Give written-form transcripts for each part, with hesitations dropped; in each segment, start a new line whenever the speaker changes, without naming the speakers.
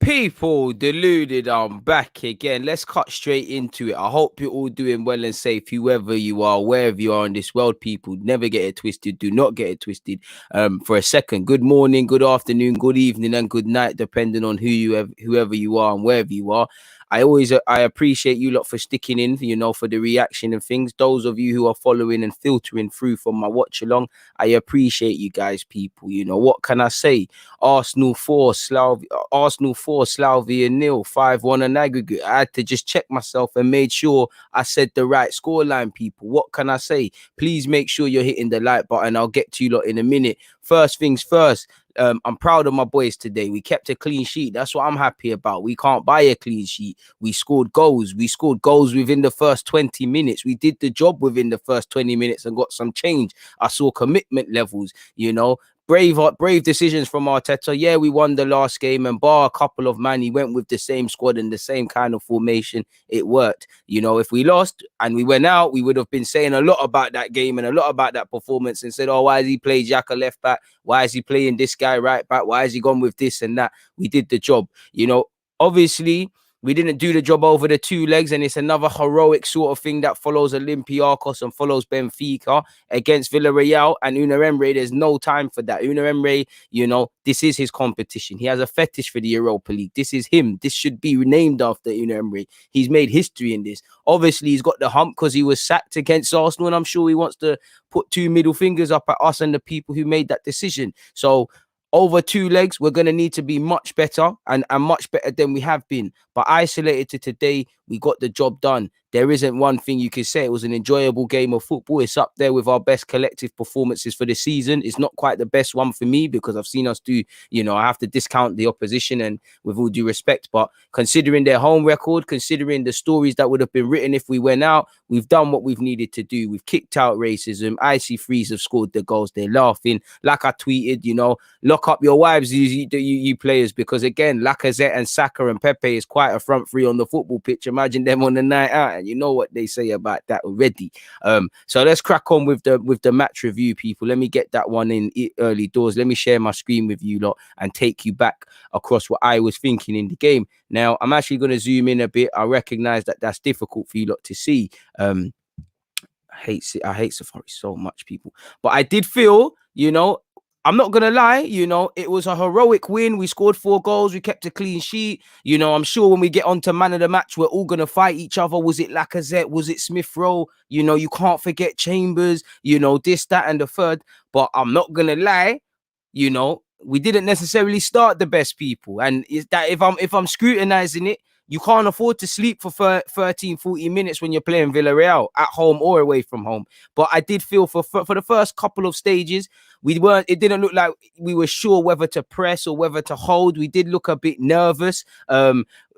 People, deluded, I'm back again. Let's cut straight into it. I hope you're all doing well and safe, whoever you are, wherever you are in this world, people. Never get it twisted. Do not get it twisted. For a second, good morning, good afternoon, good evening, and good night, depending on whoever you are and wherever you are. I appreciate you lot for sticking in, for the reaction and things. Those of you who are following and filtering through from my watch along, I appreciate you guys, people. What can I say? Arsenal 4, Slavia 0, 5-1 on aggregate. I had to just check myself and made sure I said the right scoreline, people. What can I say? Please make sure you're hitting the like button. I'll get to you lot in a minute. First things first, I'm proud of my boys today. We kept a clean sheet. That's what I'm happy about. We can't buy a clean sheet. We scored goals. We scored goals within the first 20 minutes. We did the job within the first 20 minutes and got some change. I saw commitment levels, brave decisions from Arteta. Yeah, we won the last game, and bar a couple of man, he went with the same squad and the same kind of formation. It worked. If we lost and we went out, we would have been saying a lot about that game and a lot about that performance and said, oh, why has he played Xhaka left back? Why is he playing this guy right back? Why has he gone with this and that? We did the job. Obviously, we didn't do the job over the 2 legs, and it's another heroic sort of thing that follows Olympiacos and follows Benfica against Villarreal and Unai Emery. There's no time for that. Unai Emery, this is his competition. He has a fetish for the Europa League. This is him. This should be named after Unai Emery. He's made history in this. Obviously, he's got the hump because he was sacked against Arsenal, and I'm sure he wants to put 2 middle fingers up at us and the people who made that decision. So, over 2 legs, we're going to need to be much better and much better than we have been. But isolated to today, we got the job done. There isn't one thing you can say. It was an enjoyable game of football. It's up there with our best collective performances for the season. It's not quite the best one for me because I've seen us do, I have to discount the opposition, and with all due respect, but considering their home record, considering the stories that would have been written if we went out, we've done what we've needed to do. We've kicked out racism. Icy Freeze have scored the goals. They're laughing. Like I tweeted, lock up your wives, you players, because again, Lacazette and Saka and Pepe is quite a front three on the football pitch. Imagine them on the night out, and you know what they say about that already. So let's crack on with the match review, people. Let me get that one in early doors. Let me share my screen with you lot and take you back across what I was thinking in the game. Now, I'm actually going to zoom in a bit. I recognize that that's difficult for you lot to see. I hate Safari so much, people. But I did feel, I'm not going to lie, it was a heroic win. We scored 4 goals. We kept a clean sheet. I'm sure when we get on to man of the match, we're all going to fight each other. Was it Lacazette? Was it Smith Rowe? You can't forget Chambers, this, that, and the third. But I'm not going to lie, we didn't necessarily start the best, people. And is that if I'm scrutinizing it, you can't afford to sleep for 13, 40 minutes when you're playing Villarreal at home or away from home. But I did feel for the first couple of stages, it didn't look like we were sure whether to press or whether to hold. We did look a bit nervous.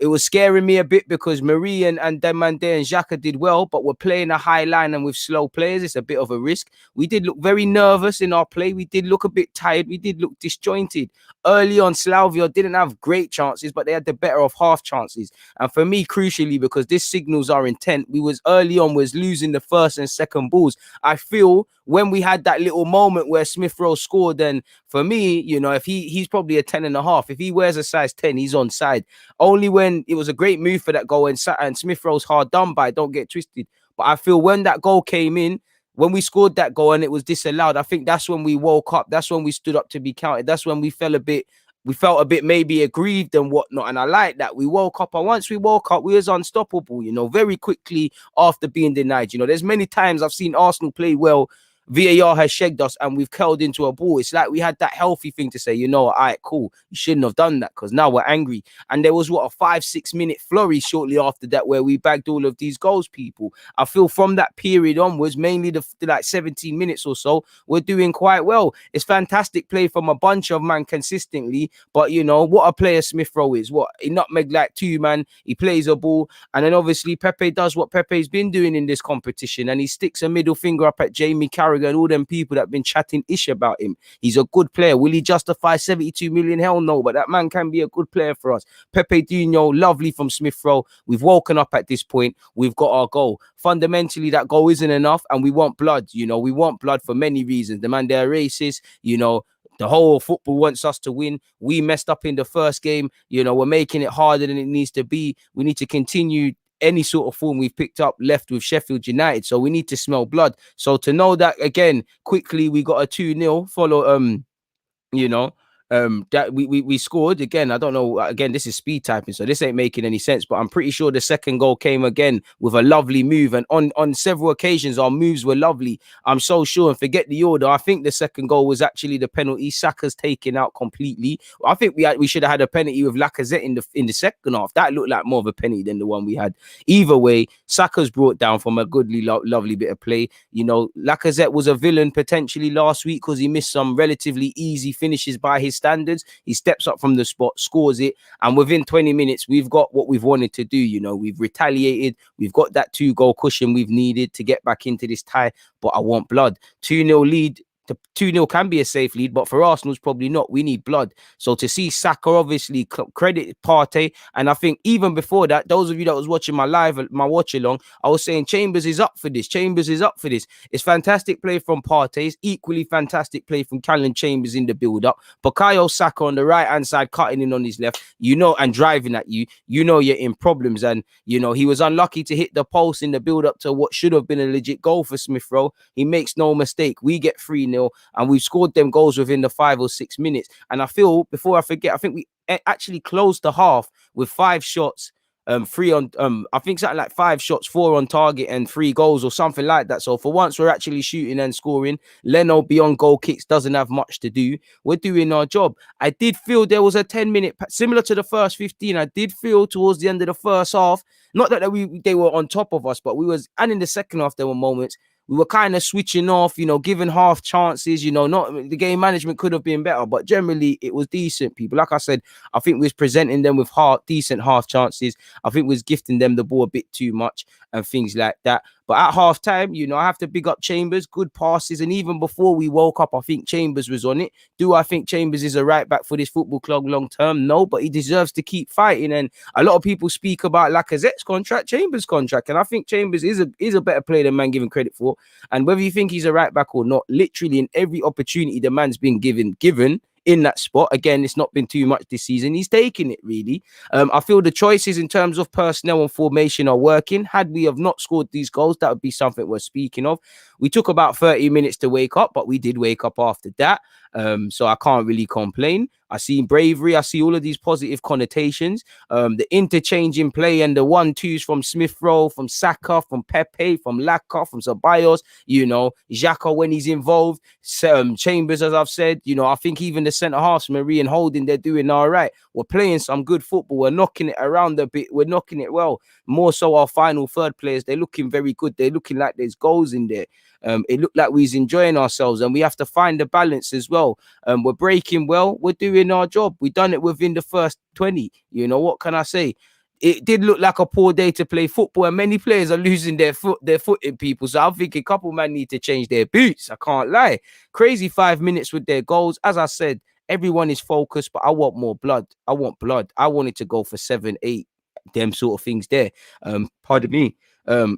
It was scaring me a bit because Marie and Demande and Xhaka did well, but we're playing a high line and with slow players, it's a bit of a risk. We did look very nervous in our play. We did look a bit tired. We did look disjointed. Early on, Slavia didn't have great chances, but they had the better of half chances. And for me, crucially, because this signals our intent, we was losing the first and second balls. I feel when we had that little moment where Smith Rowe scored, then for me, if he's probably a 10.5. If he wears a size 10, he's on side. Only when it was a great move for that goal, and Smith Rowe's hard done by, don't get twisted. But I feel when that goal came in, when we scored that goal and it was disallowed, I think that's when we woke up. That's when we stood up to be counted. That's when we felt a bit maybe aggrieved and whatnot. And I like that. We woke up, and once we woke up, we was unstoppable, very quickly after being denied. There's many times I've seen Arsenal play well, VAR has shagged us and we've curled into a ball. It's like we had that healthy thing to say, all right, cool, you shouldn't have done that because now we're angry. And there was a 5-6 minute flurry shortly after that where we bagged all of these goals, people. I feel from that period onwards, mainly the 17 minutes or so, we're doing quite well. It's fantastic play from a bunch of man consistently, but what a player Smith Rowe is. He nutmegged like 2 man, he plays a ball, and then obviously Pepe does what Pepe's been doing in this competition, and he sticks a middle finger up at Jamie Carragher and all them people that have been chatting ish about him. He's a good player. Will he justify 72 million? Hell no, but that man can be a good player for us. Pepe Dino, lovely from Smith Rowe. We've woken up at this point. We've got our goal. Fundamentally, that goal isn't enough, and we want blood. We want blood for many reasons. The man, they're racist, The whole football wants us to win. We messed up in the first game. You know, we're making it harder than it needs to be. We need to continue any sort of form we've picked up left with Sheffield United. So we need to smell blood. So to know that, again, quickly, we got a 2-0 follow, you know, that we scored again. I don't know, again, this is speed typing, so this ain't making any sense, but I'm pretty sure the second goal came again with a lovely move, and on several occasions our moves were lovely. I'm so sure, and forget the order, I think the second goal was actually the penalty. Saka's taken out completely. I think we should have had a penalty with Lacazette in the second half. That looked like more of a penalty than the one we had. Either way, Saka's brought down from a goodly lovely bit of play. You know, Lacazette was a villain potentially last week because he missed some relatively easy finishes by his standards. He steps up from the spot, scores it, and within 20 minutes we've got what we've wanted to do. You know, we've retaliated, we've got that 2-goal cushion we've needed to get back into this tie. But I want blood. 2-0 lead. The 2-0 can be a safe lead, but for Arsenal's probably not. We need blood. So to see Saka, obviously, credit Partey. And I think even before that, those of you that was watching my watch along, I was saying Chambers is up for this. Chambers is up for this. It's fantastic play from Partey. It's equally fantastic play from Callum Chambers in the build-up. Bukayo Saka on the right-hand side, cutting in on his left, you know, and driving at you, you know you're in problems. And, you know, he was unlucky to hit the post in the build-up to what should have been a legit goal for Smith Rowe. He makes no mistake. We get 3-0. And we've scored them goals within the 5 or 6 minutes. And I feel, before I forget, I think we actually closed the half with 5 shots, 3 on, I think something like 5 shots, 4 on target and 3 goals or something like that. So for once, we're actually shooting and scoring. Leno beyond goal kicks doesn't have much to do. We're doing our job. I did feel there was a 10-minute, similar to the first 15. I did feel towards the end of the first half, not that they were on top of us, but and in the second half, there were moments we were kind of switching off, you know, giving half chances, you know, not the game management could have been better, but generally it was decent, people. Like I said, I think we was presenting them with decent half chances. I think we was gifting them the ball a bit too much and things like that. But at half time, you know, I have to big up Chambers, good passes. And even before we woke up, I think Chambers was on it. Do I think Chambers is a right back for this football club long term? No, but he deserves to keep fighting. And a lot of people speak about Lacazette's contract, Chambers' contract. And I think Chambers is a better player than man given credit for. And whether you think he's a right back or not, literally in every opportunity the man's been given in that spot. Again, it's not been too much this season. He's taking it, really. I feel the choices in terms of personnel and formation are working. Had we have not scored these goals, that would be something we're speaking of. We took about 30 minutes to wake up, but we did wake up after that. So I can't really complain. I see bravery. I see all of these positive connotations. The interchange in play and the 1-2s from Smith Rowe, from Saka, from Pepe, from Laka, from Ceballos, you know, Xhaka when he's involved, Chambers, as I've said, you know, I think even the centre-halves, Marie and Holding, they're doing all right. We're playing some good football. We're knocking it around a bit. We're knocking it well. More so our final third players, they're looking very good. They're looking like there's goals in there. It looked like we're enjoying ourselves, and we have to find the balance as well. We're breaking well. We're doing our job. We done it within the first 20. You know, what can I say? It did look like a poor day to play football, and many players are losing their footing, people. So I'm thinking a couple man need to change their boots. I can't lie. Crazy 5 minutes with their goals. As I said, everyone is focused, but I want more blood. I want blood. I wanted to go for 7, 8, them sort of things there. Pardon me.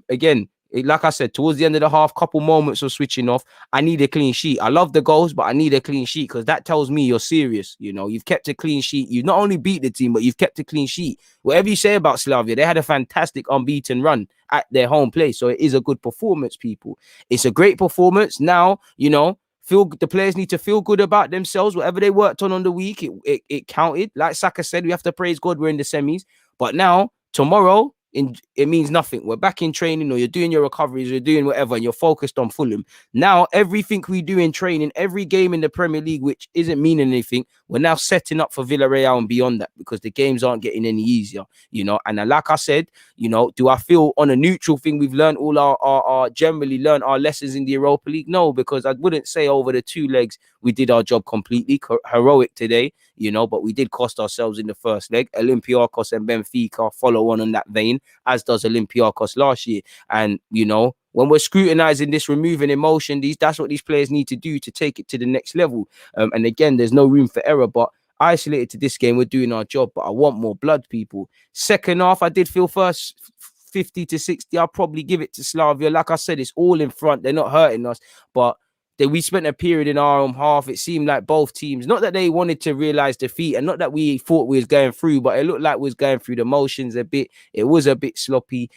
Again, like I said, towards the end of the half, couple moments of switching off. I need a clean sheet. I love the goals, but I need a clean sheet because that tells me you're serious. You know, you've kept a clean sheet. You not only beat the team, but you've kept a clean sheet. Whatever you say about Slavia, they had a fantastic unbeaten run at their home place. So it is a good performance, people. It's a great performance. Now, you know, the players need to feel good about themselves. Whatever they worked on the week, it counted. Like Saka said, we have to praise God we're in the semis. But now, tomorrow, it means nothing. We're back in training, or you're doing your recoveries, you're doing whatever, and you're focused on Fulham. Now, everything we do in training, every game in the Premier League, which isn't meaning anything, we're now setting up for Villarreal and beyond that, because the games aren't getting any easier, you know. And like I said, you know, do I feel on a neutral thing we've learned all our generally learned our lessons in the Europa League? No, because I wouldn't say over the 2 legs we did our job completely heroic today, you know, but we did cost ourselves in the first leg. Olympiacos and Benfica follow on that vein, as does Olympiacos last year. And, you know, when we're scrutinizing this, removing emotion, that's what these players need to do to take it to the next level. And again, there's no room for error, but isolated to this game, we're doing our job, but I want more blood, people. Second half, I did feel first 50 to 60, I'll probably give it to Slavia. Like I said, it's all in front. They're not hurting us, but we spent a period in our own half. It seemed like both teams, not that they wanted to realize defeat, and not that we thought we was going through, but it looked like we was going through the motions a bit. It was a bit sloppy.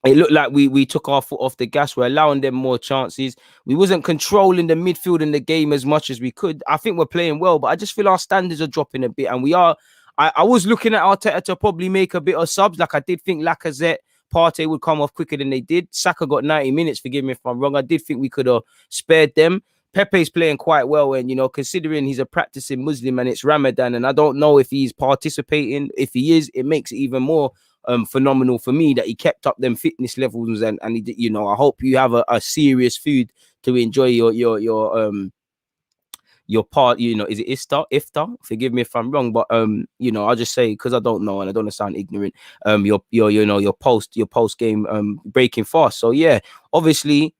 It looked like we took our foot off the gas. We're allowing them more chances. We wasn't controlling the midfield in the game as much as we could. I think we're playing well, but I just feel our standards are dropping a bit. And we are. I was looking at Arteta to probably make a bit of subs. Like I did think Lacazette, Partey would come off quicker than they did. Saka got 90 minutes. Forgive me if I'm wrong. I did think we could have spared them. Pepe's playing quite well, and considering he's a practicing Muslim and it's Ramadan, and I don't know if he's participating. If he is, it makes it even more phenomenal for me that he kept up them fitness levels, and he, I hope you have a serious food to enjoy your part. Is it iftar? Forgive me if I'm wrong, but I'll just say, because I don't know and I don't want to sound ignorant, your post game breaking fast. So yeah, obviously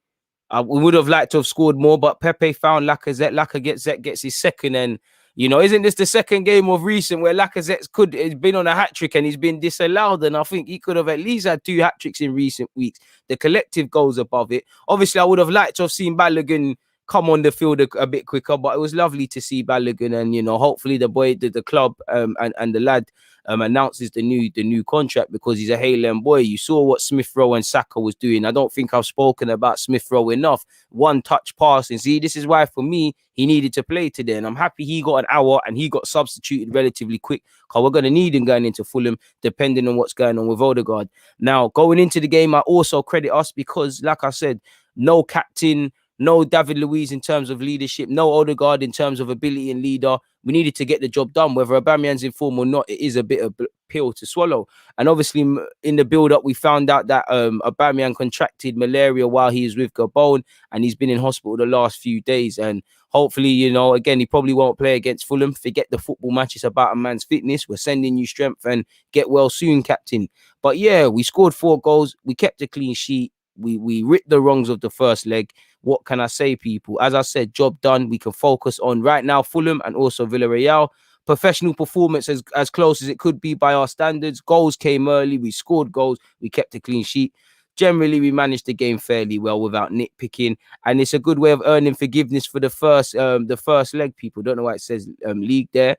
we would have liked to have scored more, but Pepe found Lacazette. Lacazette gets his second, and isn't this the second game of recent where Lacazette's has been on a hat trick and he's been disallowed? And I think he could have at least had 2 hat tricks in recent weeks. The collective goes above it. Obviously, I would have liked to have seen Balogun come on the field a bit quicker, but it was lovely to see Balogun, and hopefully the club and the lad announces the new contract, because he's a Highland boy. You saw what Smith Rowe and Saka was doing. I don't think I've spoken about Smith Rowe enough. One touch pass, and see, this is why for me he needed to play today, and I'm happy he got an hour and he got substituted relatively quick, because we're going to need him going into Fulham, depending on what's going on with Odegaard. Now, going into the game, I also credit us because, like I said, no captain, no David Luiz in terms of leadership, no Odegaard in terms of ability and leader. We needed to get the job done. Whether Aubameyang's in form or not, it is a bit of a pill to swallow. And obviously, in the build-up, we found out that Aubameyang contracted malaria while he was with Gabon, and he's been in hospital the last few days. And hopefully, again, he probably won't play against Fulham. Forget the football match. It's about a man's fitness. We're sending you strength, and get well soon, captain. But yeah, we scored 4 goals. We kept a clean sheet. We ripped the wrongs of the first leg. What can I say, people? As I said, job done. We can focus on right now Fulham and also Villarreal. Professional performance as close as it could be by our standards. Goals came early. We scored goals. We kept a clean sheet. Generally, we managed the game fairly well without nitpicking, and it's a good way of earning forgiveness for the first leg. People don't know why it says league there.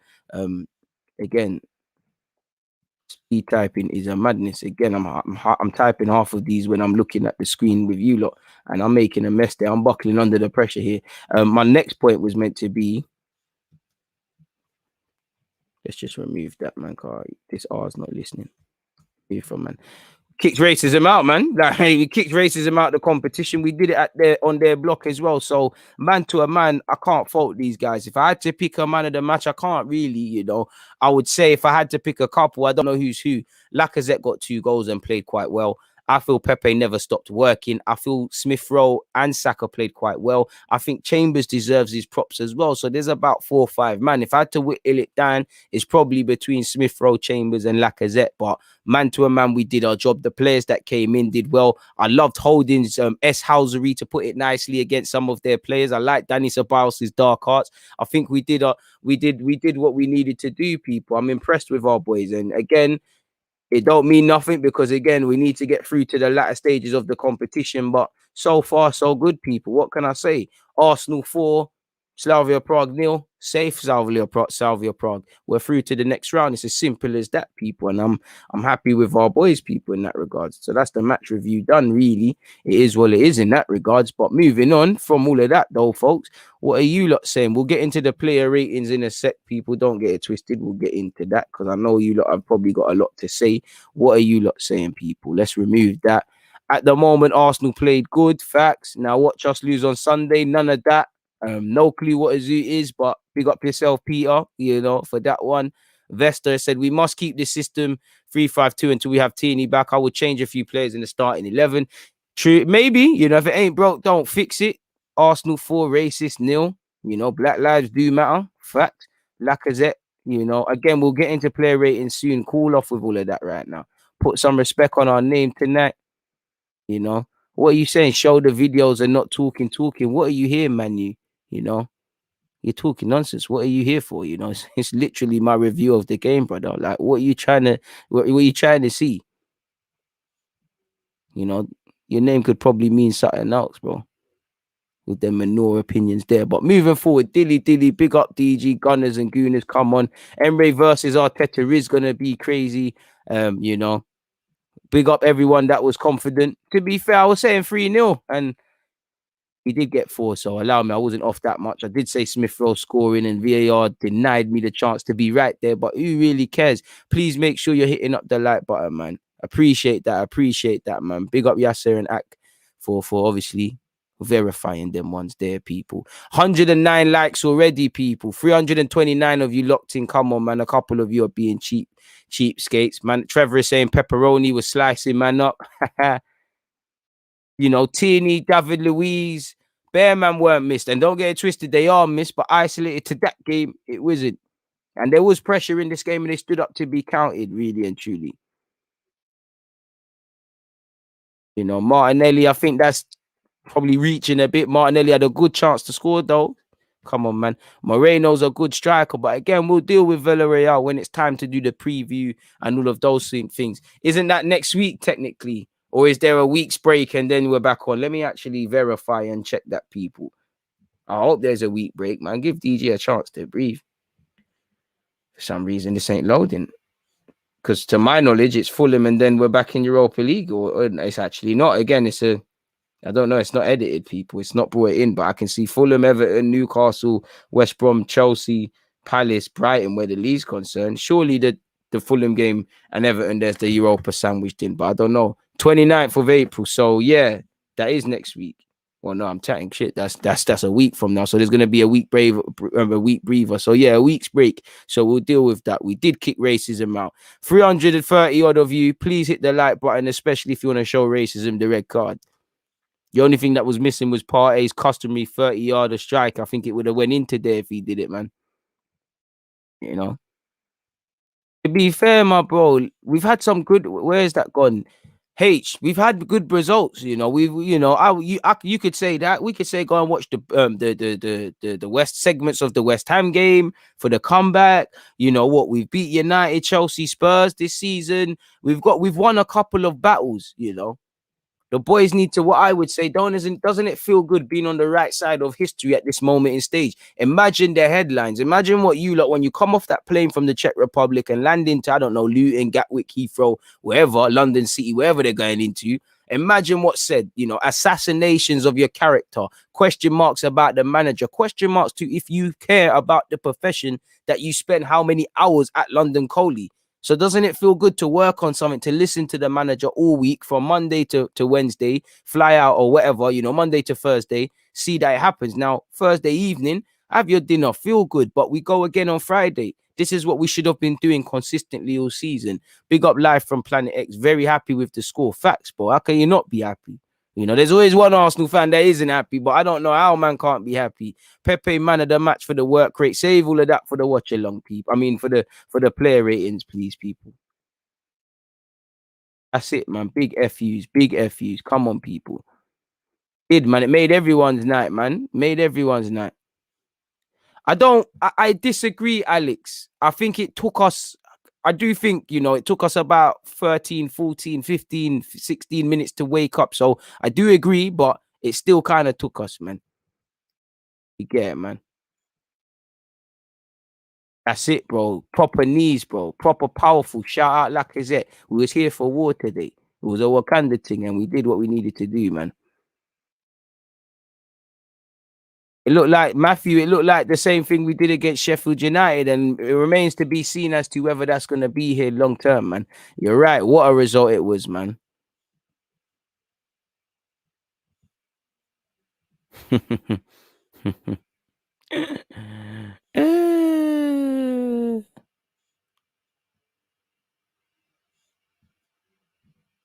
Again, speed typing is a madness. Again, I'm typing half of these when I'm looking at the screen with you lot, and I'm making a mess there. I'm buckling under the pressure here. My next point was meant to be. Let's just remove that, man. Car, this R's not listening. Here from man. Kicked racism out, man. Like, we kicked racism out the competition. We did it on their block as well. So, man to a man, I can't fault these guys. If I had to pick a man of the match, I can't really, I would say if I had to pick a couple, I don't know who's who. Lacazette got 2 goals and played quite well. I feel Pepe never stopped working. I feel Smith Rowe and Saka played quite well. I think Chambers deserves his props as well. So there's about 4 or 5 man. If I had to whittle it down, it's probably between Smith Rowe, Chambers, and Lacazette. But man to a man, we did our job. The players that came in did well. I loved Holding's housery, to put it nicely, against some of their players. I like Danny Ceballos' dark arts. I think we did what we needed to do, people. I'm impressed with our boys. And again, it don't mean nothing, because again, we need to get through to the latter stages of the competition. But so far, so good, people. What can I say? Arsenal 4, Slavia Prague 0. Safe Slavia Prague. We're through to the next round. It's as simple as that, people. And I'm happy with our boys, people, in that regards. So that's the match review done, really. It is what it is in that regards. But moving on from all of that, though, folks, what are you lot saying? We'll get into the player ratings in a sec, people. Don't get it twisted. We'll get into that, because I know you lot have probably got a lot to say. What are you lot saying, people? Let's remove that. At the moment, Arsenal played good. Facts. Now watch us lose on Sunday. None of that. No clue what a zoo is, but big up yourself, Peter, for that one. Vester said we must keep this system 3-5-2 until we have Tierney back. I would change a few players in the starting 11. True, maybe, if it ain't broke, don't fix it. Arsenal 4, racist 0. Black lives do matter. Fact. Lacazette, again, we'll get into player ratings soon. Cool off with all of that right now. Put some respect on our name tonight. What are you saying? Show the videos and not talking. What are you here, man? You're talking nonsense. What are you here for? It's literally my review of the game, brother. Like, what are you trying to see? Your name could probably mean something else, bro. with them manure opinions there. But moving forward, Dilly, big up DG, Gunners and Gooners, come on. Emre versus Arteta is going to be crazy. You know, big up everyone that was confident. To be fair, I was saying 3-0 and he did get 4, so allow me. I wasn't off that much. I did say Smith Rowe scoring and VAR denied me the chance to be right there, but who really cares? Please make sure you're hitting up the like button, man. Appreciate that, man. Big up Yasser and Ak for obviously verifying them ones there, people. 109 likes already, people. 329 of you locked in. Come on, man. A couple of you are being cheapskates, man. Trevor is saying pepperoni was slicing man up. You know, Tierney, David Luiz, Bearman weren't missed. And don't get it twisted, they are missed, but isolated to that game, it wasn't. And there was pressure in this game, and they stood up to be counted, really and truly. You know, Martinelli, I think that's probably reaching a bit. Martinelli had a good chance to score, though. Come on, man. Moreno's a good striker, but again, we'll deal with Villarreal when it's time to do the preview and all of those things. Isn't that next week, technically? Or is there a week's break and then we're back on? Let me actually verify and check that, people. I hope there's a week break, man. Give DJ a chance to breathe. For some reason, this ain't loading. Because to my knowledge, it's Fulham and then we're back in Europa League. Or it's actually not. Again, I don't know. It's not edited, people. It's not brought in, but I can see Fulham, Everton, Newcastle, West Brom, Chelsea, Palace, Brighton, where the league's concerned. Surely the Fulham game and Everton, there's the Europa sandwiched in, but I don't know. 29th of April. So yeah, that is next week. Well, no, I'm chatting shit. That's a week from now. So there's gonna be a week breather. So yeah, a week's break. So we'll deal with that. We did kick racism out. 330 odd of you. Please hit the like button, especially if you want to show racism the red card. The only thing that was missing was Partey's customary 30-yarder strike. I think it would have went into there if he did it, man. You know. To be fair, my bro, we've had some good. Where's that gone? We've had good results. You know, you could say that. We could say go and watch the West segments of the West Ham game for the comeback. You know what? We've beat United, Chelsea, Spurs this season. We've won a couple of battles. You know. The boys need to, what I would say, doesn't it feel good being on the right side of history at this moment in stage? Imagine their headlines. Imagine what you when you come off that plane from the Czech Republic and land into, I don't know, Luton, Gatwick, Heathrow, wherever, London City, wherever they're going into. Imagine what's said, you know, assassinations of your character, question marks about the manager, question marks to if you care about the profession that you spent how many hours at London Coley. So doesn't it feel good to work on something, to listen to the manager all week from Monday to Wednesday, fly out or whatever, you know, Monday to Thursday, see that it happens. Now, Thursday evening, have your dinner, feel good, but we go again on Friday. This is what we should have been doing consistently all season. Big up live from Planet X. Very happy with the score. Facts, bro. How can you not be happy? You know, there's always one Arsenal fan that isn't happy, but I don't know how man can't be happy. Pepe, man of the match for the work rate. Save all of that for the watch along, people. I mean, for the player ratings, please, people. That's it, man. Big FUs, big FUs. Come on, people. Man. It made everyone's night, man. Made everyone's night. I disagree, Alex. I think it took us, I do think, you know, it took us about 13, 14, 15, 16 minutes to wake up. So I do agree, but it still kind of took us, man. You get it, man. That's it, bro. Proper knees, bro. Proper powerful. Shout out Lacazette. We was here for war today. It was a Wakanda thing, and we did what we needed to do, man. It looked like Matthew. It looked like the same thing we did against Sheffield United, and it remains to be seen as to whether that's going to be here long term, man. You're right. What a result it was, man.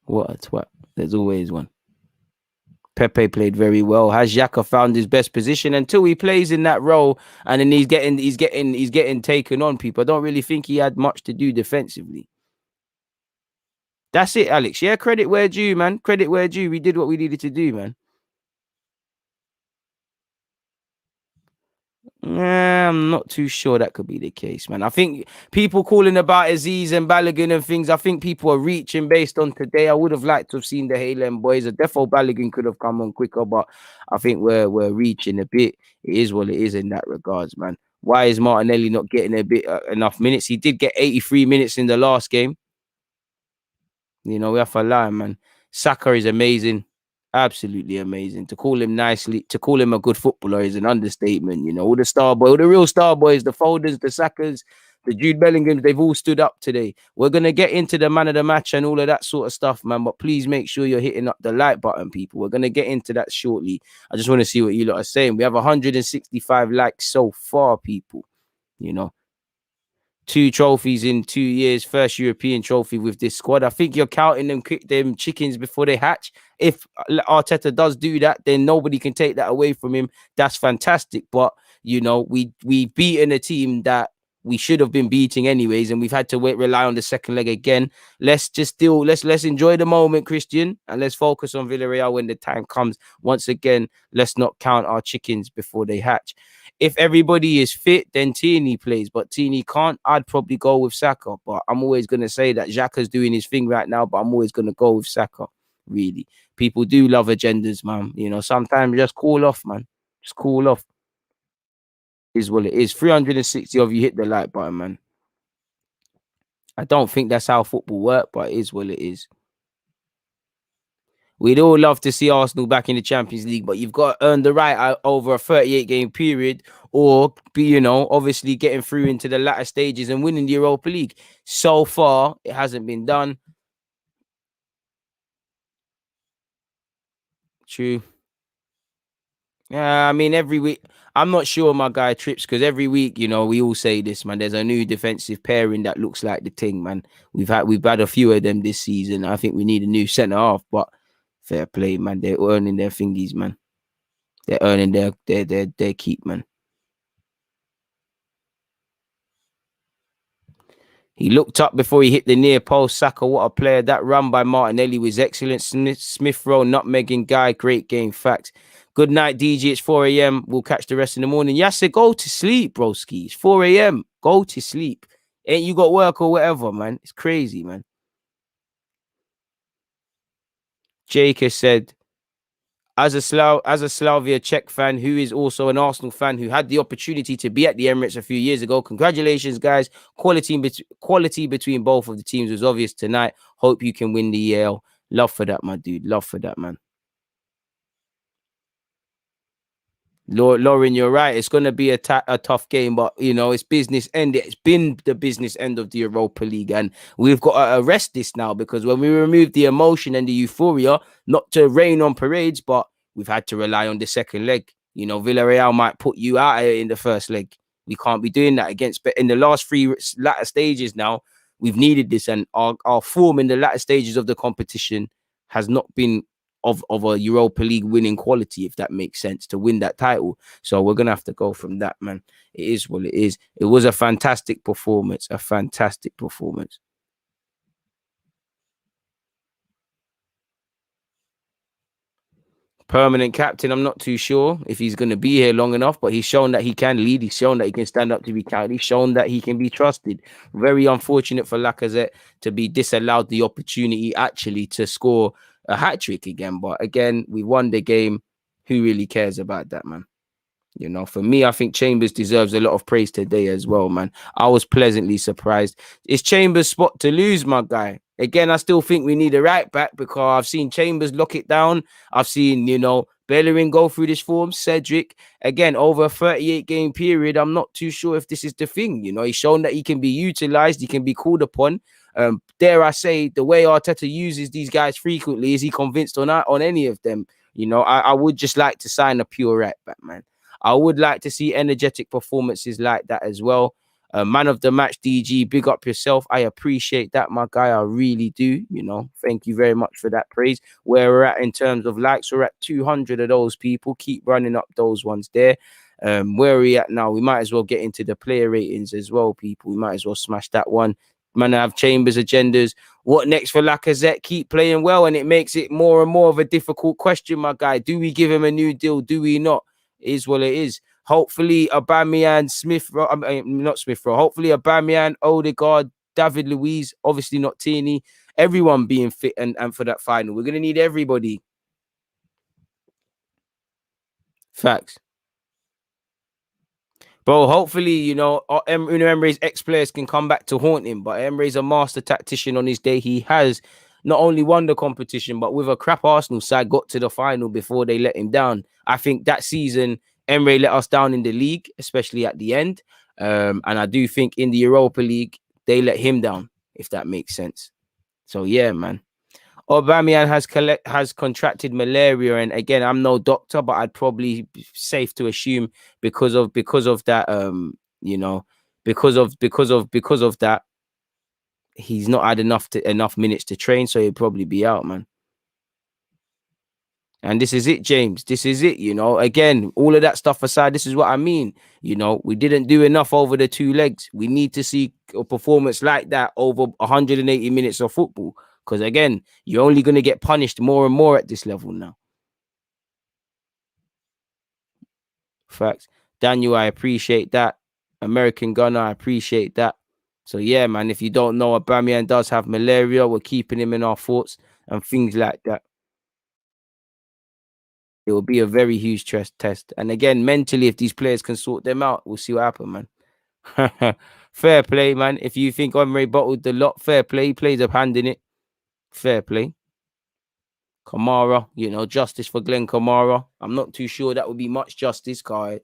What a twat. There's always one. Pepe played very well. Has Xhaka found his best position until he plays in that role, and then he's getting taken on. People, I don't really think he had much to do defensively. That's it, Alex. Yeah, credit where due, man. Credit where due. We did what we needed to do, man. I'm not too sure that could be the case, man. I think people calling about Aziz and Balogun and things, I think people are reaching based on today. I would have liked to have seen the Haaland boys. A defo Balogun could have come on quicker, but I think we're reaching a bit. It is what it is in that regards, man. Why is Martinelli not getting a bit enough minutes? He did get 83 minutes in the last game. You know, we have to lie, man. Saka is amazing. Absolutely amazing. To call him nicely, to call him a good footballer is an understatement. You know, all the star boy, all the real star boys, the Folders, the Sackers, the Jude Bellinghams, they've all stood up today. We're going to get into the man of the match and all of that sort of stuff, man. But please make sure you're hitting up the like button, people. We're going to get into that shortly. I just want to see what you lot are saying. We have 165 likes so far, people. You know, 2 trophies in 2 years, first European trophy with this squad. I think you're counting them chickens before they hatch. If Arteta does do that, then nobody can take that away from him. That's fantastic. But you know, we've beaten a team that we should have been beating anyways, and we've had to rely on the second leg again. Let's enjoy the moment, Christian, and let's focus on Villarreal when the time comes. Once again, let's not count our chickens before they hatch. If everybody is fit, then Tierney plays, but Tierney can't. I'd probably go with Saka, but I'm always going to say that Xhaka's doing his thing right now, but I'm always going to go with Saka, really. People do love agendas, man. You know, sometimes just cool off, man. Just cool off. Is what it is. 360 of you hit the like button, man. I don't think that's how football works, but it is what it is. We'd all love to see Arsenal back in the Champions League, but you've got to earn the right over a 38-game period, or be, you know, obviously getting through into the latter stages and winning the Europa League. So far, it hasn't been done. True. Yeah, I mean, every week, I'm not sure my guy trips because every week, you know, we all say this, man. There's a new defensive pairing that looks like the thing, man. We've had a few of them this season. I think we need a new centre half, but fair play, man. They're earning their thingies, man. They're earning their keep, man. He looked up before he hit the near post. Saka, what a player. That run by Martinelli was excellent. Smith Rowe, nutmegging guy. Great game. Fact. Good night, DG. It's 4 a.m. We'll catch the rest in the morning. Yasser, go to sleep, broski. It's 4 a.m. Go to sleep. Ain't you got work or whatever, man? It's crazy, man. Jake has said, as a Slavia Czech fan who is also an Arsenal fan who had the opportunity to be at the Emirates a few years ago, congratulations, guys. Quality between both of the teams was obvious tonight. Hope you can win the EL. Love for that, my dude. Love for that, man. Lauren, you're right. It's going to be a tough game, but you know, it's business end. It's been the business end of the Europa League, and we've got to arrest this now because when we remove the emotion and the euphoria, not to rain on parades, but we've had to rely on the second leg. You know, Villarreal might put you out in the first leg. We can't be doing that against. But in the last 3 latter stages now, we've needed this, and our form in the latter stages of the competition has not been of a Europa League winning quality, if that makes sense, to win that title. So we're going to have to go from that, man. It is what it is. It was a fantastic performance, a fantastic performance. Permanent captain, I'm not too sure if he's going to be here long enough, but he's shown that he can lead. He's shown that he can stand up to be counted. He's shown that he can be trusted. Very unfortunate for Lacazette to be disallowed the opportunity actually to score a hat-trick again. But again, we won the game. Who really cares about that, man? You know, for me, I think Chambers deserves a lot of praise today as well, man. I was pleasantly surprised. It's Chambers' spot to lose, my guy. Again, I still think we need a right back because I've seen Chambers lock it down. I've seen, you know, Bellerin go through this form. Cedric, again, over a 38-game period, I'm not too sure if this is the thing. You know, he's shown that he can be utilized. He can be called upon. Dare I say, the way Arteta uses these guys frequently, is he convinced on any of them? You know, I would just like to sign a pure right back, man. I would like to see energetic performances like that as well. Man of the match, DG, big up yourself. I appreciate that, my guy. I really do. You know, thank you very much for that praise. Where we're at in terms of likes, we're at 200 of those people. Keep running up those ones there. Where are we at now? We might as well get into the player ratings as well, people. We might as well smash that one. Man, I have Chambers agendas. What next for Lacazette? Keep playing well, and it makes it more and more of a difficult question, my guy. Do we give him a new deal? Do we not? Is what it is. Hopefully, Aubameyang, Smith Rowe, not Smith Rowe. Hopefully, Aubameyang, Odegaard, David Luiz, obviously not Tierney. Everyone being fit and for that final. We're gonna need everybody. Facts. Bro, hopefully, Unai Emery's ex-players can come back to haunt him. But Emery's a master tactician on his day. He has not only won the competition, but with a crap Arsenal side, got to the final before they let him down. I think that season, Emery let us down in the league, especially at the end. And I do think in the Europa League, they let him down, if that makes sense. So, yeah, man. Aubameyang has contracted malaria, and again, I'm no doctor, but I'd probably be safe to assume because of that, because of that, he's not had enough minutes to train, so he'll probably be out, man. And this is it, James. This is it, Again, all of that stuff aside, this is what I mean. We didn't do enough over the 2 legs. We need to see a performance like that over 180 minutes of football. Because again, you're only going to get punished more and more at this level now. Facts. Daniel, I appreciate that. American Gunner, I appreciate that. So yeah, man, if you don't know, Aubameyang does have malaria. We're keeping him in our thoughts and things like that. It will be a very huge test. And again, mentally, if these players can sort them out, we'll see what happens, man. Fair play, man. If you think Emery bottled the lot, fair play. He plays a hand in it. Fair play. Kamara, justice for Glenn Kamara. I'm not too sure that would be much justice, guy.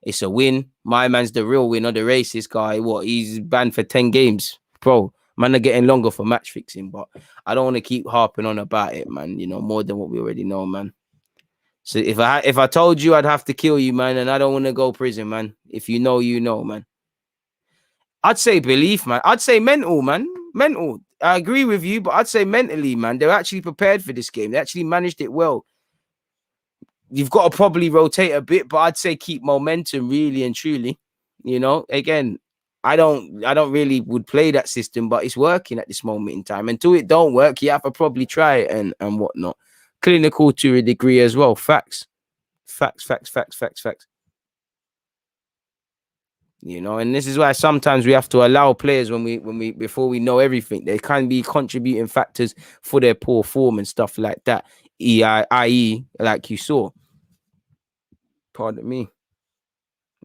It's a win. My man's the real winner, the racist guy. What? He's banned for 10 games. Bro, man are getting longer for match fixing, but I don't want to keep harping on about it, man. More than what we already know, man. So if I told you I'd have to kill you, man, and I don't want to go prison, man. If you know, man. I'd say belief, man. I'd say mental, man. Mental. I agree with you, but I'd say mentally, man. They're actually prepared for this game. They actually managed it well. You've got to probably rotate a bit, but I'd say keep momentum, really and truly. Again, I don't really would play that system, but it's working at this moment in time. Until it don't work, you have to probably try it and whatnot. Clinical to a degree as well. Facts. And this is why sometimes we have to allow players when we before we know everything, they can be contributing factors for their poor form and stuff like that. I.e., like you saw. Pardon me.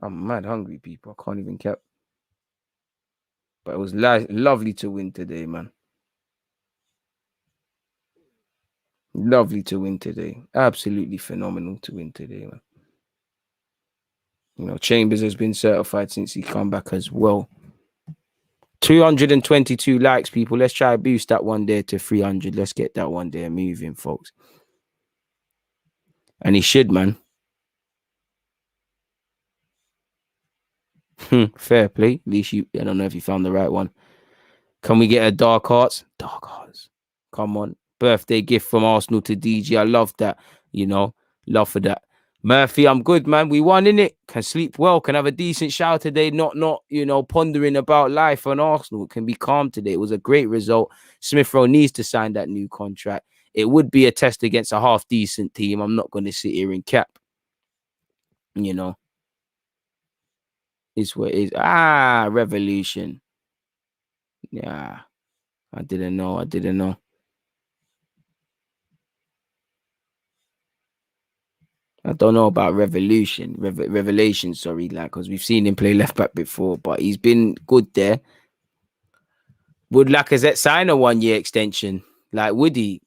I'm mad hungry, people. I can't even cap. But it was lovely to win today, man. Lovely to win today. Absolutely phenomenal to win today, man. Chambers has been certified since he come back as well. 222 likes, people. Let's try to boost that one there to 300. Let's get that one there moving, folks. And he should, man. Fair play. At least I don't know if you found the right one. Can we get a Dark Hearts? Dark Hearts. Come on. Birthday gift from Arsenal to DG. I love that. Love for that. Murphy, I'm good, man. We won, innit? Can sleep well. Can have a decent shower today. Not pondering about life on Arsenal. Can be calm today. It was a great result. Smith Rowe needs to sign that new contract. It would be a test against a half-decent team. I'm not going to sit here and cap. It's what it is. Revolution. Yeah. I didn't know. I don't know about Revelation, sorry, because we've seen him play left back before, but he's been good there. Would Lacazette sign a 1-year extension? Would he?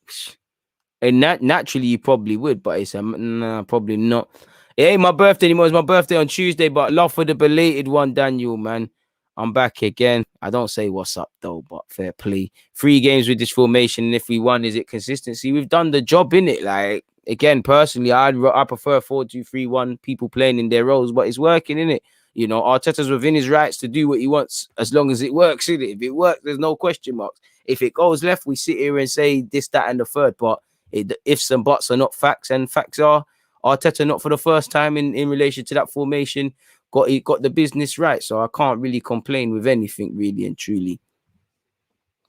And naturally, you probably would, but it's probably not. It ain't my birthday anymore. It's my birthday on Tuesday, but love for the belated one, Daniel, man. I'm back again. I don't say what's up, though, but fair play. 3 games with this formation, and if we won, is it consistency? We've done the job, innit? Again, personally, I prefer 4-2-3-1, people playing in their roles, but it's working, innit? Arteta's within his rights to do what he wants as long as it works, innit? If it works, there's no question marks. If it goes left, we sit here and say this, that, and the third, but ifs and buts are not facts, and facts are Arteta not for the first time in relation to that formation got the business right, so I can't really complain with anything, really and truly.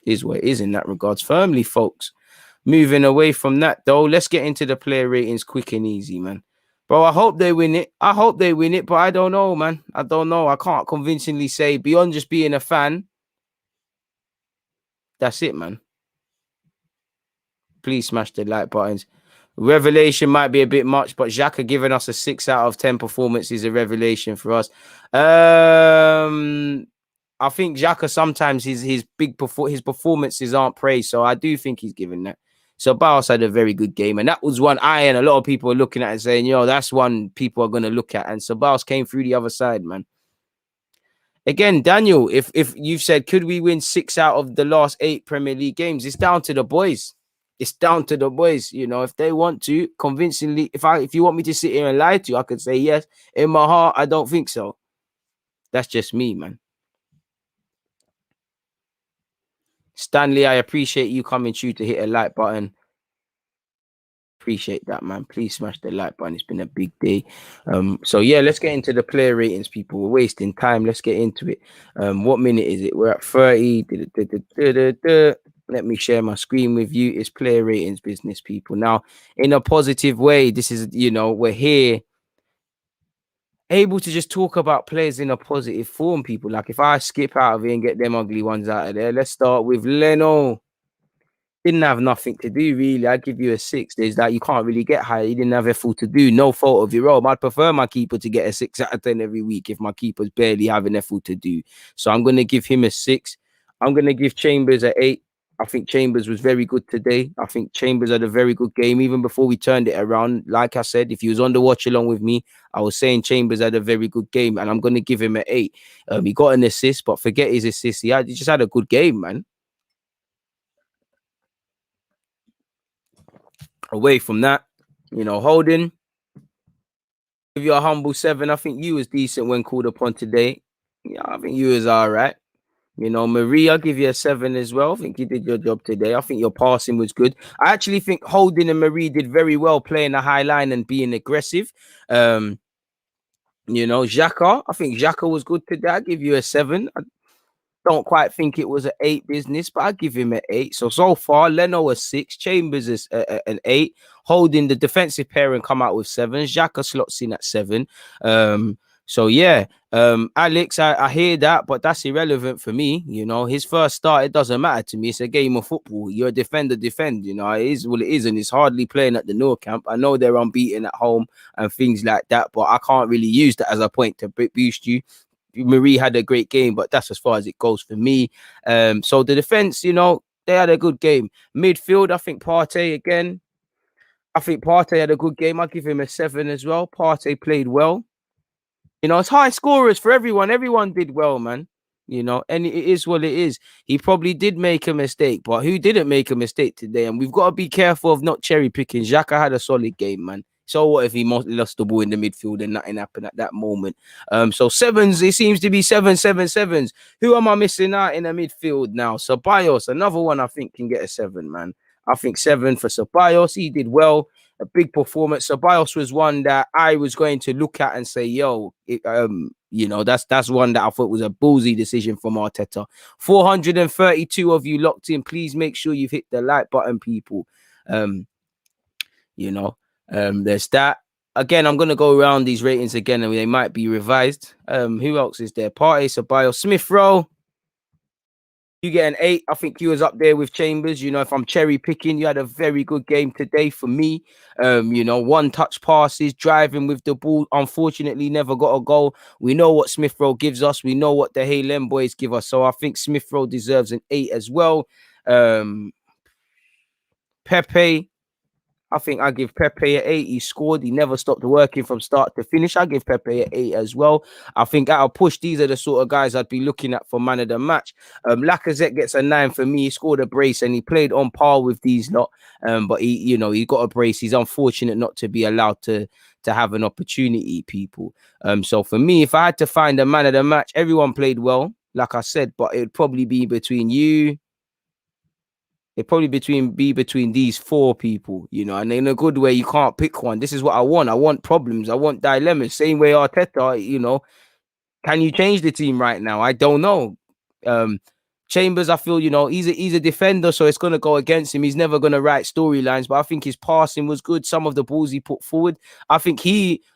Is what it is in that regards. Firmly, folks. Moving away from that, though, let's get into the player ratings quick and easy, man. Bro, I hope they win it. I hope they win it, but I don't know, man. I don't know. I can't convincingly say beyond just being a fan. That's it, man. Please smash the like buttons. Revelation might be a bit much, but Xhaka giving us a 6 out of 10 performance is a revelation for us. I think Xhaka sometimes his performances aren't praised, so I do think he's given that. So Barros had a very good game, and that was one I and a lot of people are looking at and saying, yo, that's one people are going to look at. And Barros came through the other side, man. Again, Daniel, if you've said, could we win 6 out of the last 8 Premier League games? It's down to the boys. It's down to the boys. You know, if they want to convincingly, if you want me to sit here and lie to you, I could say yes. In my heart, I don't think so. That's just me, man. Stanley, I appreciate you coming through to hit a like button. Appreciate that, man. Please smash the like button. It's been a big day. So yeah, let's get into the player ratings, people. We're wasting time. Let's get into it. What minute is it? We're at 30. Let me share my screen with you. It's player ratings business, people. Now, in a positive way, this is, you know, we're here able to just talk about players in a positive form, people. Like if I skip out of here and get them ugly ones out of there, let's start with Leno. Didn't have nothing to do, really. I'd give you a 6. There's that you can't really get higher. He didn't have a full to do. No fault of your own. I'd prefer my keeper to get a 6 out of 10 every week if my keeper's barely having a full to do. So I'm going to give him a 6. I'm going to give Chambers an 8. I think Chambers was very good today. I think Chambers had a very good game, even before we turned it around. Like I said, if he was on the watch along with me, I was saying Chambers had a very good game, and I'm going to give him an 8. He got an assist, but forget his assist. He just had a good game, man. Away from that, you know, Holding, give you a humble 7. I think you was decent when called upon today. Yeah, I think you was all right. You know, Marie, I'll give you a 7 as well. I think you did your job today. I think your passing was good. I actually think Holding and Marie did very well playing the high line and being aggressive. You know, Xhaka, I think Xhaka was good today. I'll give you a 7. Don't quite think it was an 8 business, but I'll give him an 8. So far, Leno a 6, Chambers is an 8, Holding the defensive pair and come out with 7. Xhaka slots in at 7. So yeah, Alex, I hear that, but that's irrelevant for me. You know, his first start, it doesn't matter to me. It's a game of football. You're a defender, defend. You know, it is what it is, and it's hardly playing at the Nou Camp. I know they're unbeaten at home and things like that, but I can't really use that as a point to boost you. Marie had a great game, but that's as far as it goes for me. So the defense, you know, they had a good game. Midfield, I think Partey again. I think Partey had a good game. I'll give him a 7 as well. Partey played well. You know, it's high scorers for everyone. Everyone did well, man. You know, and it is what it is. He probably did make a mistake, but who didn't make a mistake today? And we've got to be careful of not cherry picking. Xhaka had a solid game, man. So what if he lost the ball in the midfield and nothing happened at that moment? So 7s, it seems to be 7-7-7s. Who am I missing out in the midfield now? Ceballos, another one I think can get a 7, man. I think 7 for Ceballos. He did well. A big performance. Ceballos was one that I was going to look at and say, yo, you know, that's one that I thought was a ballsy decision from Arteta. 432 of you locked in. Please make sure you've hit the like button, people. You know, there's that. Again, I'm going to go around these ratings again, and they might be revised. Who else is there? Partey, Ceballos, Smith Rowe. You get an 8. I think you was up there with Chambers. You know, if I'm cherry picking, you had a very good game today for me. You know, 1-touch passes, driving with the ball. Unfortunately, never got a goal. We know what Smith Rowe gives us. We know what the Haaland boys give us. So I think Smith Rowe deserves an 8 as well. Pepe, I think I give Pepe an 8. He scored. He never stopped working from start to finish. I give Pepe an 8 as well. I think out of push, these are the sort of guys I'd be looking at for man of the match. Lacazette gets a 9 for me. He scored a brace and he played on par with these lot. But he, you know, he got a brace. He's unfortunate not to be allowed to have an opportunity, people. So for me, if I had to find a man of the match, everyone played well, like I said, but it'd probably be between you. It probably be between these 4 people, you know, and in a good way, you can't pick one. This is what I want. I want problems. I want dilemmas. Same way Arteta, you know, can you change the team right now? I don't know. Chambers, I feel, he's a defender, so it's gonna go against him. He's never gonna write storylines, but I think his passing was good. Some of the balls he put forward, I think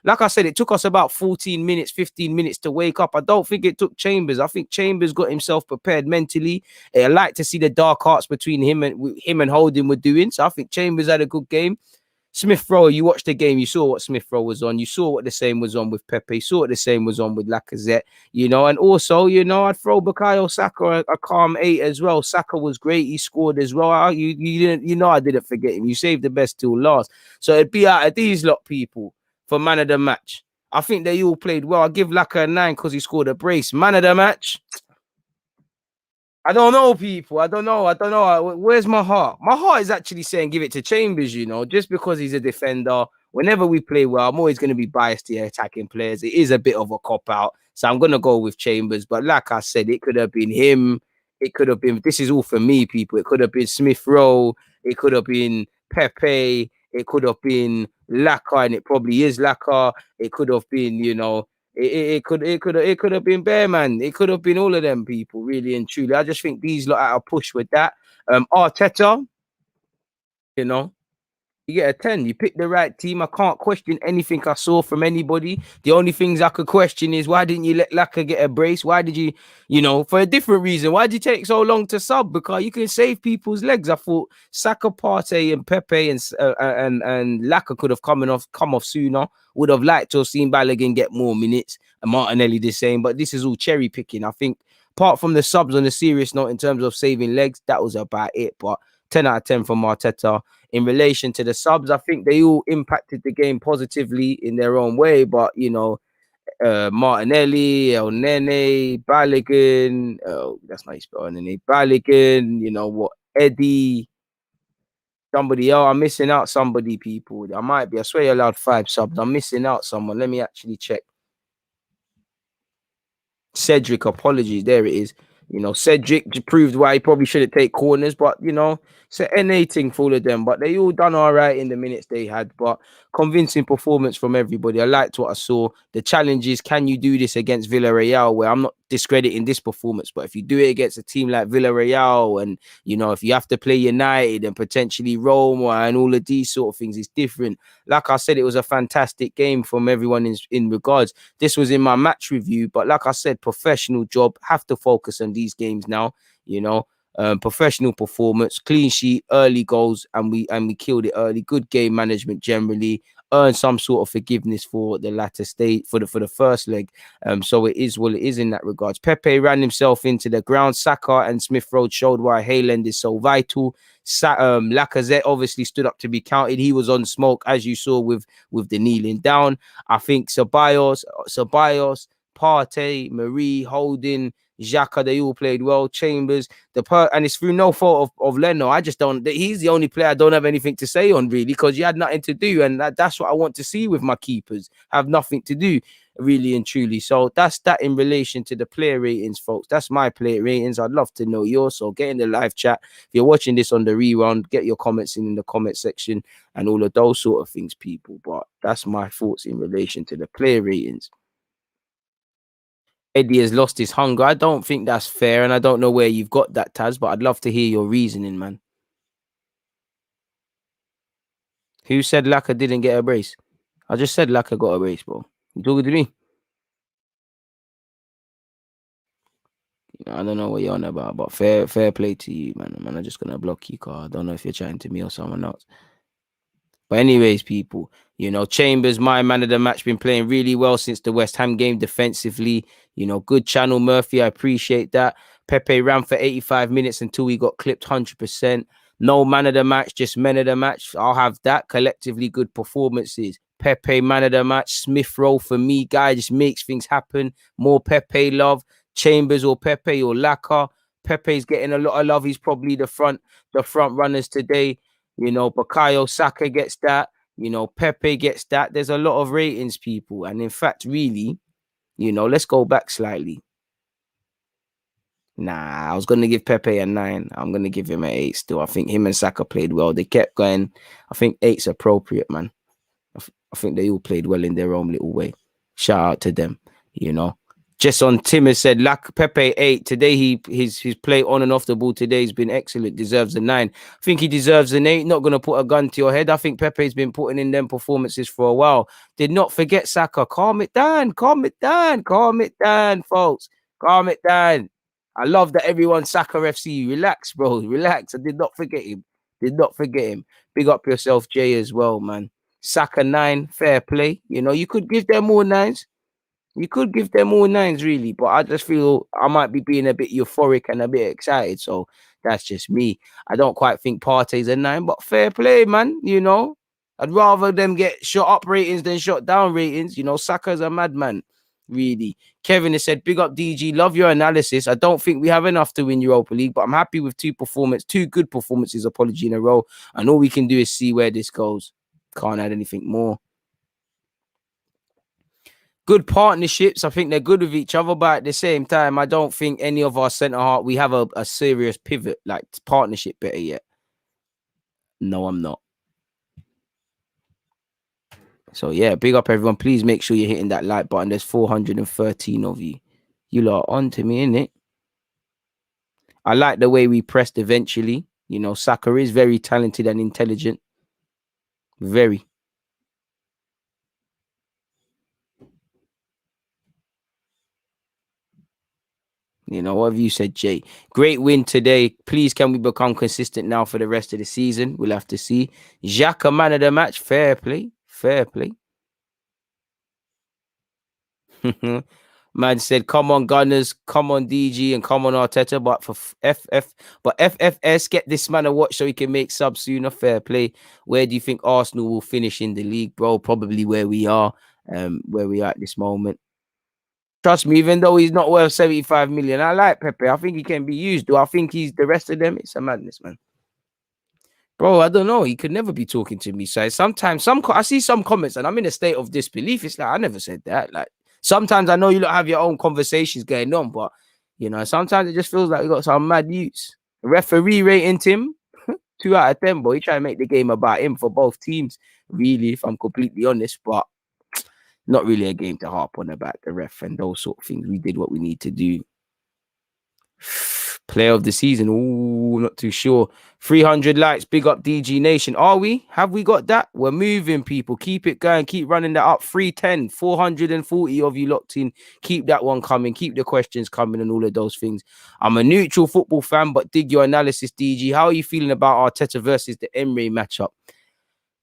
like I said, it took us about 14 minutes, 15 minutes to wake up. I don't think it took Chambers. I think Chambers got himself prepared mentally. I like to see the dark arts between him and Holding were doing. So I think Chambers had a good game. Smith Rowe, you watched the game, you saw what Smith Rowe was on, you saw what the same was on with Pepe, you saw what the same was on with Lacazette, and also, I'd throw Bukayo Saka a calm 8 as well. Saka was great, he scored as well. You didn't, I didn't forget him. You saved the best till last. So it'd be out of these lot people for man of the match. I think they all played well. I give Laka a 9 because he scored a brace. Man of the match. I don't know, people. I don't know. Where's my heart? My heart is actually saying give it to Chambers, just because he's a defender. Whenever we play well, I'm always going to be biased to attacking players. It is a bit of a cop-out. So I'm going to go with Chambers. But like I said, it could have been him. It could have been, this is all for me, people. It could have been Smith Rowe. It could have been Pepe. It could have been Laka, and it probably is Laka. It could have been, it could have been Bear, man. It could have been all of them people, really and truly. I just think these lot out a push with that. Arteta, you know, you get a 10. You pick the right team. I can't question anything I saw from anybody. The only things I could question is why didn't you let Laka get a brace? Why did you, for a different reason? Why did you take so long to sub? Because you can save people's legs. I thought Saka, Partey, and Pepe and Laka could have come off sooner. Would have liked to have seen Balogun get more minutes and Martinelli the same. But this is all cherry picking. I think apart from the subs on a serious note in terms of saving legs, that was about it. But 10 out of 10 from Arteta. In relation to the subs, I think they all impacted the game positively in their own way. But, Martinelli, El Nene, Balogun, that's not his spelling, Nene, Balogun, Eddie, somebody else. I'm missing out somebody, people. I might be. I swear you're allowed 5 subs. I'm missing out someone. Let me actually check. Cedric, apologies. There it is. Cedric proved why he probably shouldn't take corners, but it's an NA thing for all of them. But they all done all right in the minutes they had. But convincing performance from everybody. I liked what I saw. The challenge is, can you do this against Villarreal? Where I'm not discrediting this performance, but if you do it against a team like Villarreal, and if you have to play United and potentially Roma and all of these sort of things, it's different. Like I said, it was a fantastic game from everyone in regards. This was in my match review, but like I said, professional job. Have to focus on these games now. Professional performance, clean sheet, early goals, and we killed it early. Good game management generally. Earned some sort of forgiveness for the latter state for the first leg. So it is what it is in that regards. Pepe ran himself into the ground. Saka and Smith Rowe showed why Haaland is so vital. Lacazette obviously stood up to be counted. He was on smoke, as you saw with the kneeling down. I think Ceballos, Partey, Marie, Holding, Xhaka, they all played well. Chambers, and it's through no fault of Leno. I just don't. He's the only player I don't have anything to say on, really, because he had nothing to do, and that's what I want to see with my keepers. Have nothing to do, really and truly. So that's that in relation to the player ratings, folks. That's my player ratings. I'd love to know yours. So get in the live chat. If you're watching this on the rerun, get your comments in the comment section and all of those sort of things, people. But that's my thoughts in relation to the player ratings. Eddie has lost his hunger. I don't think that's fair, and I don't know where you've got that, Taz, but I'd love to hear your reasoning, man. Who said Laka didn't get a brace? I just said Laka got a brace, bro. You talking to me? I don't know what you're on about, but fair play to you, man. I'm just gonna block you, cause I don't know if you're chatting to me or someone else. But anyways, people, Chambers, my man of the match, been playing really well since the West Ham game defensively. Good channel, Murphy. I appreciate that. Pepe ran for 85 minutes until he got clipped 100%. No man of the match, just men of the match. I'll have that. Collectively good performances. Pepe, man of the match. Smith Rowe for me, guy, just makes things happen. More Pepe love. Chambers or Pepe or Laka. Pepe's getting a lot of love. He's probably the front runners today. Bukayo Saka gets that. Pepe gets that. There's a lot of ratings, people. And in fact, really, let's go back slightly. Nah, I was going to give Pepe a 9. I'm going to give him an 8 still. I think him and Saka played well. They kept going. I think 8's appropriate, man. I think they all played well in their own little way. Shout out to them, Just on Tim has said, like Pepe 8 today. His play on and off the ball today has been excellent. Deserves a 9. I think he deserves an 8. Not gonna put a gun to your head. I think Pepe's been putting in them performances for a while. Did not forget Saka. Calm it down. Calm it down. Calm it down, folks. Calm it down. I love that everyone Saka FC. Relax, bro. Relax. I did not forget him. Did not forget him. Big up yourself, Jay, as well, man. Saka 9. Fair play. You know, you could give them more 9s. You could give them all 9s, really, but I just feel I might be being a bit euphoric and a bit excited. So that's just me. I don't quite think Partey's a 9, but fair play, man. You know, I'd rather them get shot up ratings than shot down ratings. You know, Saka's a madman, really. Kevin has said, big up DG, love your analysis. I don't think we have enough to win Europa League, but I'm happy with two good performances, apology in a row. And all we can do is see where this goes. Can't add anything more. Good partnerships. I think they're good with each other, but at the same time, I don't think any of our centre half we have a serious pivot like partnership better yet. No, I'm not. So yeah, big up everyone. Please make sure you're hitting that like button. There's 413 of you. You lot are on to me, innit? I like the way we pressed eventually. You know, Saka is very talented and intelligent. Very. You know, what have you said, Jay? Great win today. Please, can we become consistent now for the rest of the season? We'll have to see. Xhaka, man of the match. Fair play. Fair play. Man said, come on, Gunners, come on, DG, and come on, Arteta. But for FFS, get this man a watch so he can make subs sooner. Fair play. Where do you think Arsenal will finish in the league, bro? Probably where we are at this moment. Trust me, even though he's not worth 75 million, I like Pepe. I think he can be used. Do I think he's the rest of them? It's a madness, man. Bro, I don't know. He could never be talking to me. So sometimes I see some comments and I'm in a state of disbelief. It's like, I never said that. Like, sometimes I know you don't have your own conversations going on, but you know, sometimes it just feels like we got some mad use. Referee rating Tim 2 out of 10, boy. He try to make the game about him for both teams, really, if I'm completely honest, but not really a game to harp on about the ref and those sort of things. We did what we need to do. Player of the season. Ooh, not too sure. 300 likes. Big up DG Nation. Are we? Have we got that? We're moving, people. Keep it going. Keep running that up. 310. 440 of you locked in. Keep that one coming. Keep the questions coming and all of those things. I'm a neutral football fan, but dig your analysis, DG. How are you feeling about Arteta versus the Emre matchup?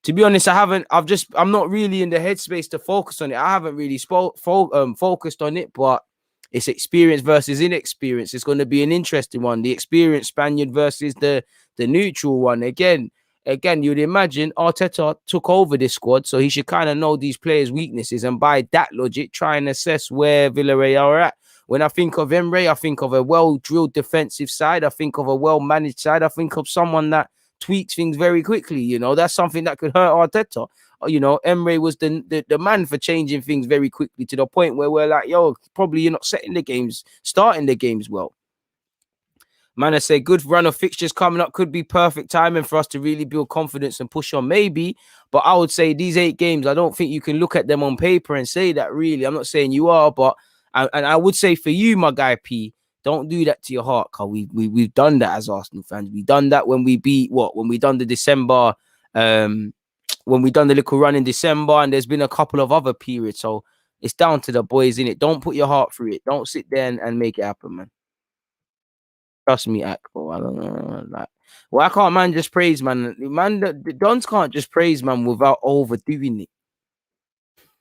To be honest, I'm not really in the headspace to focus on it. I haven't really focused on it, but it's experience versus inexperience. It's going to be an interesting one. The experienced Spaniard versus the neutral one. Again, you'd imagine Arteta took over this squad, so he should kind of know these players' weaknesses, and by that logic, try and assess where Villarreal are at. When I think of Emre, I think of a well-drilled defensive side. I think of a well-managed side. I think of someone that tweaks things very quickly. You know, that's something that could hurt Arteta. You know, Emre was the man for changing things very quickly to the point where we're like, yo, probably you're not starting the games well. Man, I say good run of fixtures coming up, could be perfect timing for us to really build confidence and push on, maybe. But I would say these 8 games, I don't think you can look at them on paper and say that, really. I'm not saying you are, but I would say for you, my guy P, don't do that to your heart, because we've done that as Arsenal fans. We've done that when we when we done the December, when we done the little run in December, and there's been a couple of other periods. So it's down to the boys, innit? Don't put your heart through it. Don't sit there and make it happen, man. Trust me, Akko. I don't know. Like, why can't man just praise, man? Man, the Dons can't just praise, man, without overdoing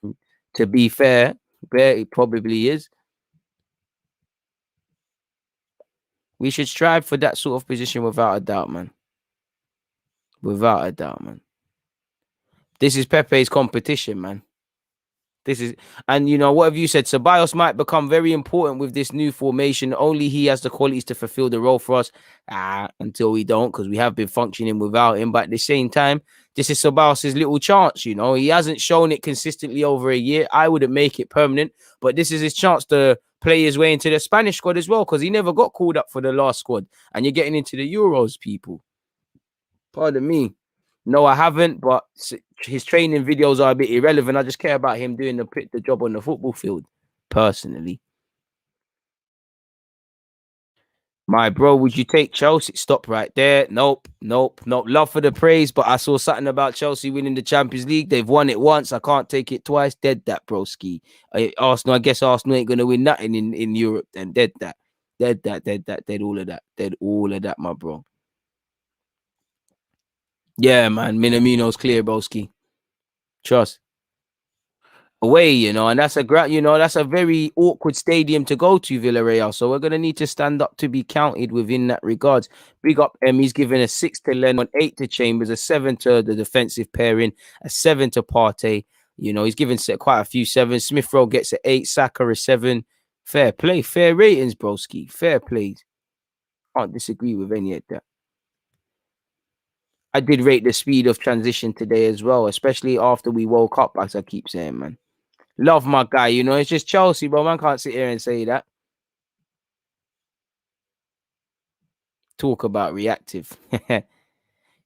it. To be fair, it probably is. We should strive for that sort of position without a doubt, man. Without a doubt, man. This is Pepe's competition, man. And you know, what have you said? Ceballos might become very important with this new formation. Only he has the qualities to fulfill the role for us. Until we don't, because we have been functioning without him. But at the same time, this is Ceballos' little chance. You know, he hasn't shown it consistently over a year. I wouldn't make it permanent, but this is his chance to play his way into the Spanish squad as well, because he never got called up for the last squad. And you're getting into the Euros, people. Pardon me. No, I haven't, but his training videos are a bit irrelevant. I just care about him doing the job on the football field, personally. My bro, would you take Chelsea? Stop right there. Nope, nope, nope. Love for the praise, but I saw something about Chelsea winning the Champions League. They've won it once. I can't take it twice. Dead that, broski. Arsenal, I guess Arsenal ain't gonna win nothing in Europe. Then dead that, dead that, dead that, dead all of that, dead all of that, my bro. Yeah, man. Minamino's clear, broski. Trust. Away, and that's that's a very awkward stadium to go to, Villarreal. So we're gonna need to stand up to be counted within that regards. Big up He's given a 6 to Lennon, 8 to Chambers, a 7 to the defensive pairing, a 7 to Partey. He's given quite a few sevens. Smith Rowe gets an 8, Saka a 7. Fair play, fair ratings, broski. Fair plays. Can't disagree with any of that. I did rate the speed of transition today as well, especially after we woke up, as I keep saying, man. Love my guy, it's just Chelsea, but man can't sit here and say that. Talk about reactive.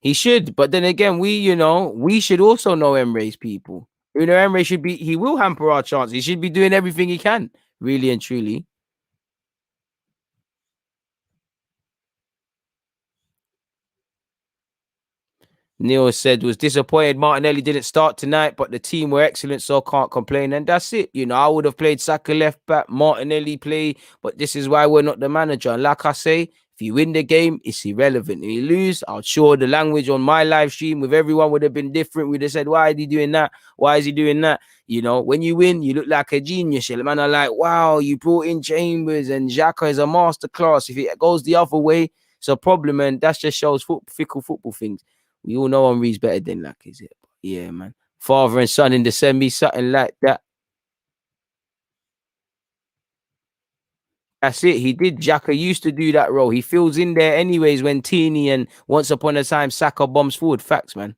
He should, but then again, we should also know Emre's people. Emre he will hamper our chance. He should be doing everything he can, really and truly. Neil said was disappointed Martinelli didn't start tonight, but the team were excellent, so can't complain. And that's it. I would have played Saka left back, Martinelli play, but this is why we're not the manager. And like I say, if you win the game, it's irrelevant. If you lose, I'm sure the language on my live stream with everyone would have been different. We'd have said, why is he doing that? Why is he doing that? When you win, you look like a genius. The man are like, wow, you brought in Chambers and Xhaka is a masterclass. If it goes the other way, it's a problem. And that just shows fickle football things. We all know Henry's better than Lack, is it? But yeah, man. Father and son in the semi, something like that. That's it. He did. Xhaka used to do that role. He fills in there anyways when Teeny and once upon a time Saka bombs forward. Facts, man.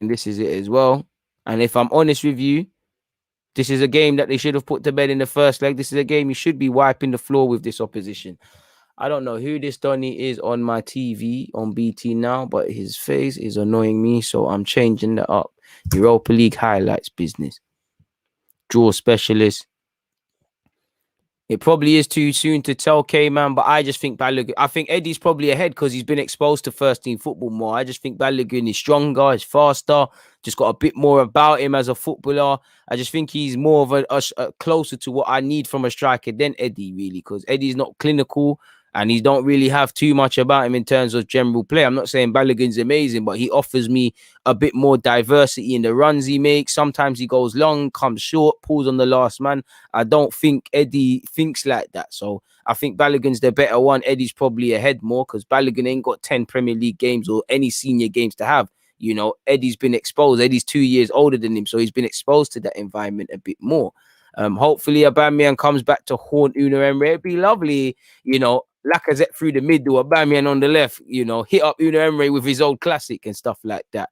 And this is it as well. And if I'm honest with you, this is a game that they should have put to bed in the first leg. This is a game you should be wiping the floor with this opposition. I don't know who this Donny is on my TV on BT now, but his face is annoying me, so I'm changing that up. Europa League highlights business. Draw specialist. It probably is too soon to tell, K-Man, but I just think Balogun, I think Eddie's probably ahead because he's been exposed to first team football more. I just think Balogun is stronger, is faster, just got a bit more about him as a footballer. I just think he's more of a closer to what I need from a striker than Eddie, really, because Eddie's not clinical and he don't really have too much about him in terms of general play. I'm not saying Balogun's amazing, but he offers me a bit more diversity in the runs he makes. Sometimes he goes long, comes short, pulls on the last man. I don't think Eddie thinks like that. So I think Balogun's the better one. Eddie's probably ahead more because Balogun ain't got 10 Premier League games or any senior games to have. Eddie's been exposed. Eddie's 2 years older than him, so he's been exposed to that environment a bit more. Hopefully Aubameyang comes back to haunt Unai Emery. It'd be lovely, Lacazette through the middle, Aubameyang on the left, hit up Unai Emery with his old classic and stuff like that.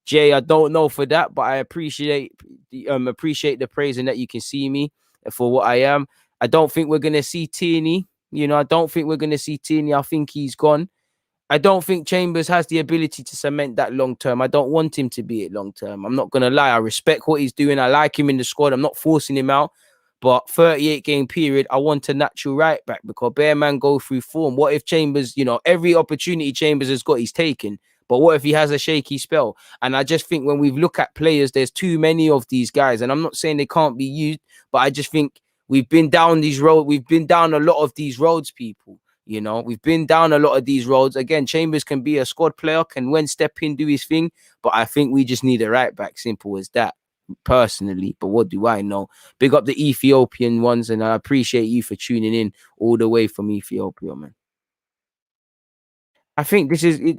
Jay, I don't know for that, but I appreciate the praise and that you can see me for what I am. I don't think we're gonna see Tierney. I don't think we're gonna see Tierney. I think he's gone. I don't think Chambers has the ability to cement that long term. I don't want him to be it long term. I'm not gonna lie. I respect what he's doing. I like him in the squad. I'm not forcing him out. But 38 game period, I want a natural right back because Bear Man go through form. What if Chambers, every opportunity Chambers has got, he's taken. But what if he has a shaky spell? And I just think when we look at players, there's too many of these guys. And I'm not saying they can't be used, but I just think we've been down these roads. We've been down a lot of these roads, people. We've been down a lot of these roads. Again, Chambers can be a squad player, can when step in, do his thing. But I think we just need a right back. Simple as that. Personally, but what do I know? Big up the Ethiopian ones, and I appreciate you for tuning in all the way from Ethiopia, man. I think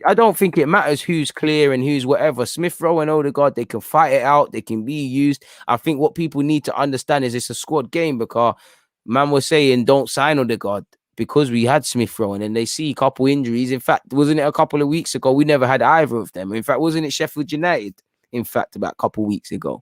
I don't think it matters who's clear and who's whatever. Smith Rowe and Odegaard, they can fight it out, they can be used. I think what people need to understand is it's a squad game because man was saying don't sign Odegaard because we had Smith Rowe and then they see a couple injuries. In fact, wasn't it a couple of weeks ago? We never had either of them. In fact, wasn't it Sheffield United? In fact, about a couple of weeks ago.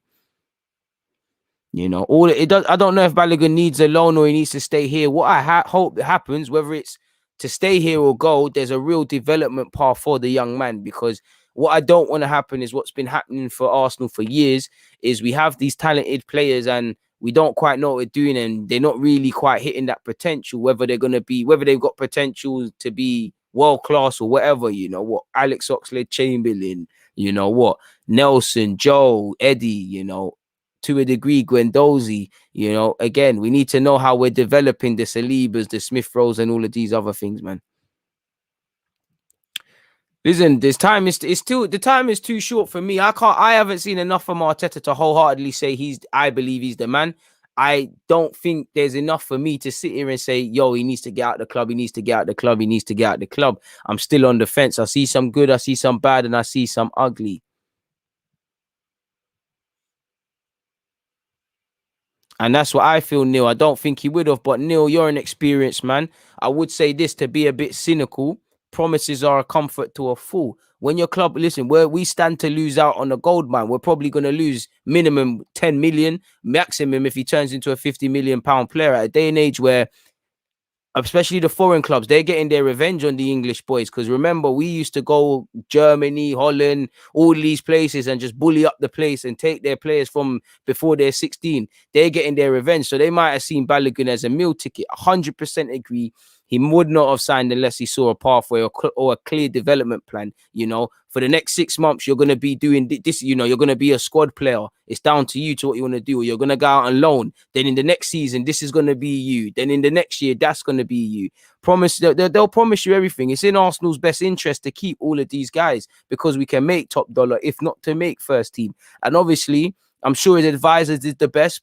All it does. I don't know if Balogun needs a loan or he needs to stay here. What I hope happens, whether it's to stay here or go, there's a real development path for the young man because What I don't want to happen is what's been happening for Arsenal for years is we have these talented players and we don't quite know what we're doing and they're not really quite hitting that potential, whether they've got potential to be world class or whatever, what Alex Oxlade-Chamberlain, what Nelson, Joe, Eddie, to a degree, Guendouzi, again, we need to know how we're developing the Salibas, the Smith Rowes, and all of these other things, man. Listen, the time is too short for me. I haven't seen enough from Arteta to wholeheartedly say I believe he's the man. I don't think there's enough for me to sit here and say, yo, he needs to get out the club. He needs to get out the club. He needs to get out the club. I'm still on the fence. I see some good. I see some bad, and I see some ugly. And that's what I feel, Neil. I don't think he would have. But Neil, you're an experienced man. I would say this to be a bit cynical. Promises are a comfort to a fool. When your club, listen, where we stand to lose out on a gold mine, we're probably going to lose minimum 10 million, maximum if he turns into a 50 million pound player at a day and age where, especially the foreign clubs, they're getting their revenge on the English boys. Because remember, we used to go Germany, Holland, all these places and just bully up the place and take their players from before they're 16. They're getting their revenge. So they might have seen Balogun as a meal ticket. 100% agree. He would not have signed unless he saw a pathway or a clear development plan. For the next 6 months, you're going to be doing this. You're going to be a squad player. It's down to you to what you want to do. You're going to go out on loan. Then in the next season, this is going to be you. Then in the next year, that's going to be you. They'll promise you everything. It's in Arsenal's best interest to keep all of these guys because we can make top dollar, if not to make first team. And obviously, I'm sure his advisors did the best,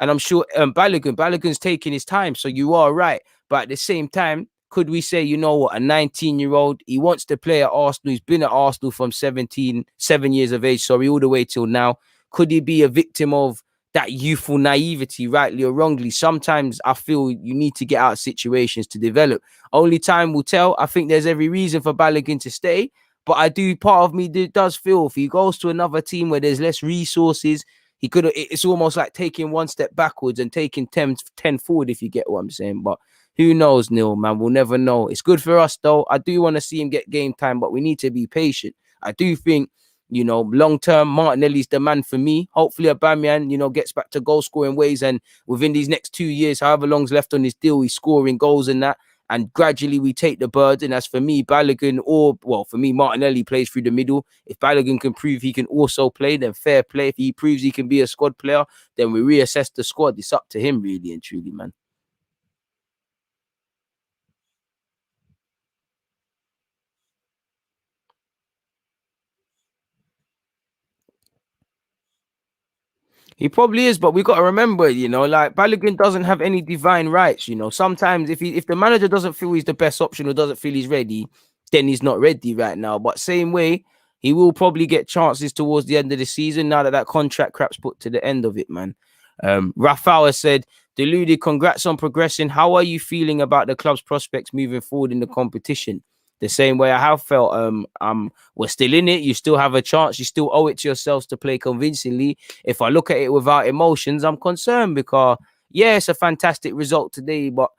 and I'm sure Balogun's taking his time. So you are right. But at the same time, could we say, a 19-year-old, he wants to play at Arsenal. He's been at Arsenal from 7 years of age, all the way till now. Could he be a victim of that youthful naivety, rightly or wrongly? Sometimes I feel you need to get out of situations to develop. Only time will tell. I think there's every reason for Balogun to stay. But part of me does feel if he goes to another team where there's less resources, it's almost like taking one step backwards and taking 10 forward, if you get what I'm saying. But who knows, Neil, man? We'll never know. It's good for us, though. I do want to see him get game time, but we need to be patient. I do think, long-term, Martinelli's the man for me. Hopefully, Aubameyang, gets back to goal-scoring ways. And within these next 2 years, however long's left on his deal, he's scoring goals and that. And gradually, we take the bird. And as for me, Martinelli plays through the middle. If Balogun can prove he can also play, then fair play. If he proves he can be a squad player, then we reassess the squad. It's up to him, really and truly, man. He probably is, but we got to remember, like Balogun doesn't have any divine rights. Sometimes if the manager doesn't feel he's the best option or doesn't feel he's ready, then he's not ready right now. But same way, he will probably get chances towards the end of the season now that contract crap's put to the end of it, man. Rafael said, Deluded, congrats on progressing. How are you feeling about the club's prospects moving forward in the competition? The same way I have felt. We're still in it. You still have a chance. You still owe it to yourselves to play convincingly. If I look at it without emotions, I'm concerned because, yeah, it's a fantastic result today. But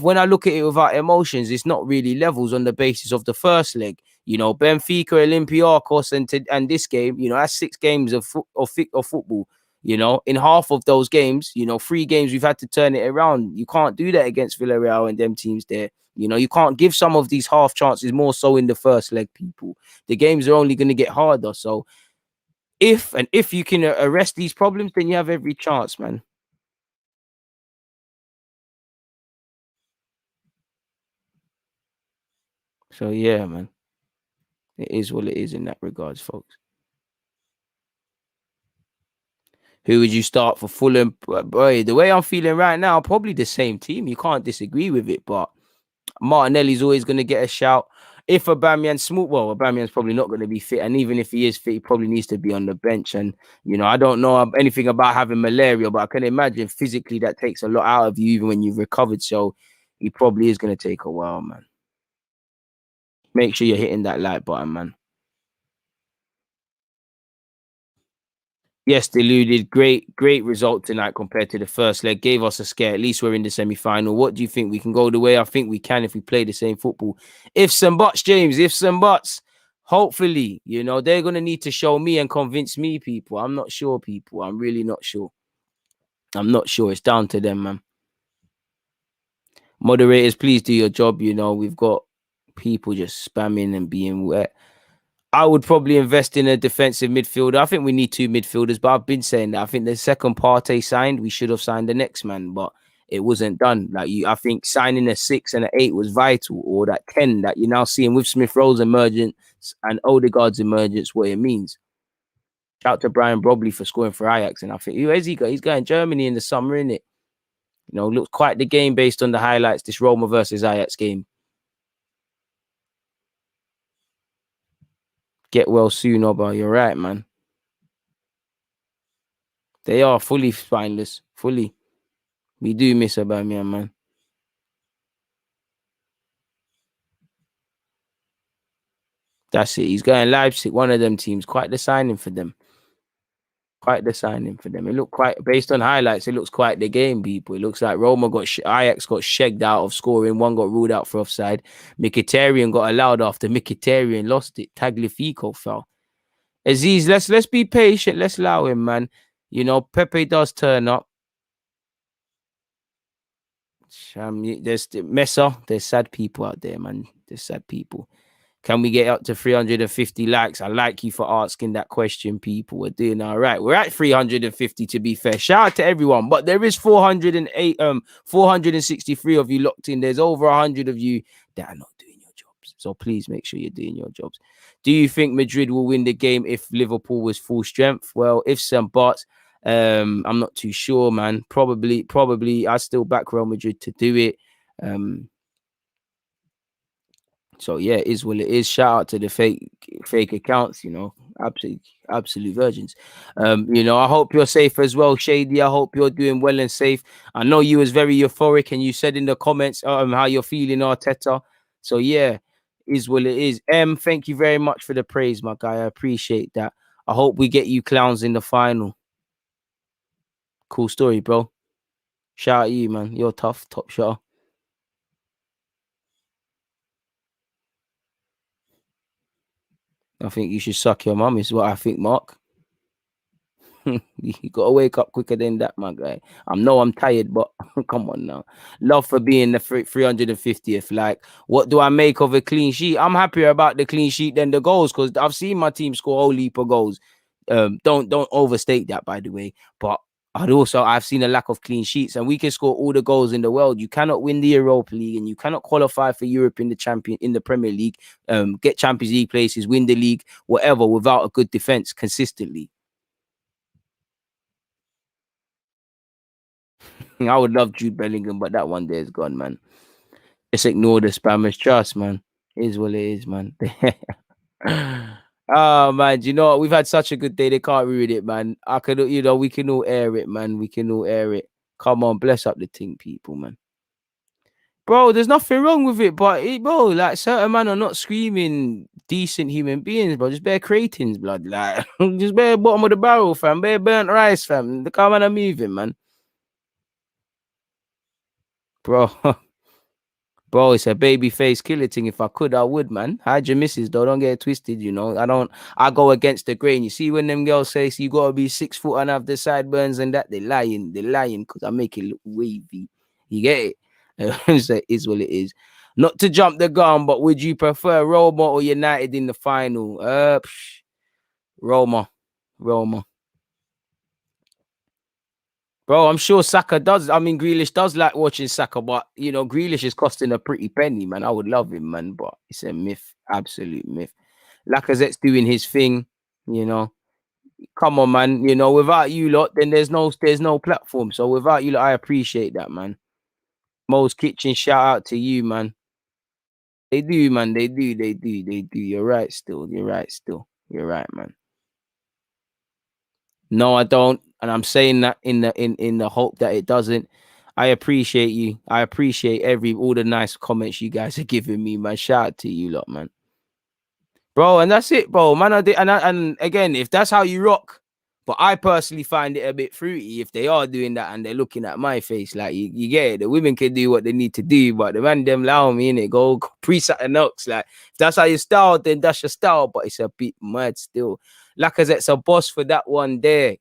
when I look at it without emotions, it's not really levels on the basis of the first leg. Benfica, Olympiacos, and this game, that's 6 games of football. In half of those games, 3 games we've had to turn it around. You can't do that against Villarreal and them teams there. You can't give some of these half chances more so in the first leg, people. The games are only going to get harder. So if you can arrest these problems, then you have every chance, man. So yeah, man. It is what it is in that regards, folks. Who would you start for Fulham? Boy, the way I'm feeling right now, probably the same team. You can't disagree with it, but Martinelli's always going to get a shout. If Aubameyang's probably not going to be fit, and even if he is fit, he probably needs to be on the bench. And I don't know anything about having malaria, but I can imagine physically that takes a lot out of you, even when you've recovered. So he probably is going to take a while, man. Make sure you're hitting that like button, man. Yes, Deluded. Great result tonight compared to the first leg. Gave us a scare. At least we're in the semi-final. What do you think? We can go the way I think we can if we play the same football. Ifs and buts, James. Ifs and buts. Hopefully, you know, they're gonna need to show me and convince me, people. I'm not sure, people. I'm really not sure. I'm not sure. It's down to them, man. Moderators, please do your job. You know, we've got people just spamming and being wet. I would probably invest in a defensive midfielder. I think we need two midfielders, but I've been saying that. I think the second Partey signed, we should have signed the next man, but it wasn't done. Like I think signing a 6 and an 8 was vital, or that 10 that you're now seeing with Smith Rowe's emergence and Odegaard's emergence, what it means. Shout out to Brian Brobley for scoring for Ajax, and I think who has he got? He's going Germany in the summer, innit? You know, looks quite the game based on the highlights. This Roma versus Ajax game. Get well soon, Oba. You're right, man. They are fully spineless. Fully. We do miss Aubameyang, man. That's it. He's going Leipzig, one of them teams. Quite the signing for them. Quite the signing for them. It looked quite, based on highlights, it looks quite the game, people. It looks like Roma Ajax got shagged out of scoring. One got ruled out for offside. Mkhitaryan got allowed after Mkhitaryan lost it. Tagliafico fell. Aziz, let's be patient. Let's allow him, man. You know, Pepe does turn up. There's Messa. There's sad people out there, man. There's sad people. Can we get up to 350 likes? I like you for asking that question, people. We're doing all right. We're at 350 to be fair. Shout out to everyone. But there is 463 of you locked in. There's over 100 of you that are not doing your jobs. So please make sure you're doing your jobs. Do you think Madrid will win the game if Liverpool was full strength? Well, ifs and buts. I'm not too sure, man. Probably I still back Real Madrid to do it. So yeah, it is what it is. Shout out to the fake accounts, you know, absolute virgins. You know, I hope you're safe as well, Shady. I hope you're doing well and safe. I know you was very euphoric and you said in the comments how you're feeling, Arteta. So yeah, is what it is. Thank you very much for the praise, my guy. I appreciate that. I hope we get you clowns in the final. Cool story, bro. Shout out to you, man. You're tough, top shot. I think you should suck your mum, is what I think, Mark. You gotta wake up quicker than that, my guy. I'm tired, but come on now. Love for being the 350th. Like, what do I make of a clean sheet? I'm happier about the clean sheet than the goals because I've seen my team score a whole heap of goals. Don't overstate that, by the way. But I've seen a lack of clean sheets, and we can score all the goals in the world. You cannot win the Europa League, and you cannot qualify for Europe in the Premier League, get Champions League places, win the league, whatever, without a good defense consistently. I would love Jude Bellingham, but that one there is gone, man. Just ignore the spammers. Trust, man. It is what it is, man. Oh man, do you know what? We've had such a good day. They can't ruin it, man. We can all air it, man. We can all air it. Come on, bless up the thing, people, man. Bro, there's nothing wrong with it, but bro, like certain men are not screaming decent human beings, bro. Just bare cretins, blood. Like just bare bottom of the barrel, fam. Bare burnt rice, fam. The car man are moving, man. Bro. Bro, it's a baby face killer thing. If I could, I would, man. Hide your missus, though. Don't get it twisted, you know. I go against the grain. You see, when them girls say you gotta be 6 foot and have the sideburns and that, they're lying because I make it look wavy. You get it? So it is what it is. Not to jump the gun, but would you prefer Roma or United in the final? Roma. Bro, I'm sure Saka does. I mean, Grealish does like watching Saka, but you know, Grealish is costing a pretty penny, man. I would love him, man, but it's a myth, absolute myth. Lacazette's doing his thing, you know. Come on, man. You know, without you lot, then there's no platform. So without you lot, I appreciate that, man. Mo's Kitchen, shout out to you, man. They do, man. They do. You're right still. You're right, man. No, I don't. And I'm saying that in the hope that it doesn't. I appreciate you. I appreciate all the nice comments you guys are giving me, man. Shout out to you lot, man. Bro, and that's it, bro. Man, and again, if that's how you rock, But I personally find it a bit fruity if they are doing that and they're looking at my face. Like, you get it. The women can do what they need to do, but the man them allow me in it. Go preset and knocks. Like, if that's how you style, then that's your style. But it's a bit mad still. Lacazette's a boss for that one there.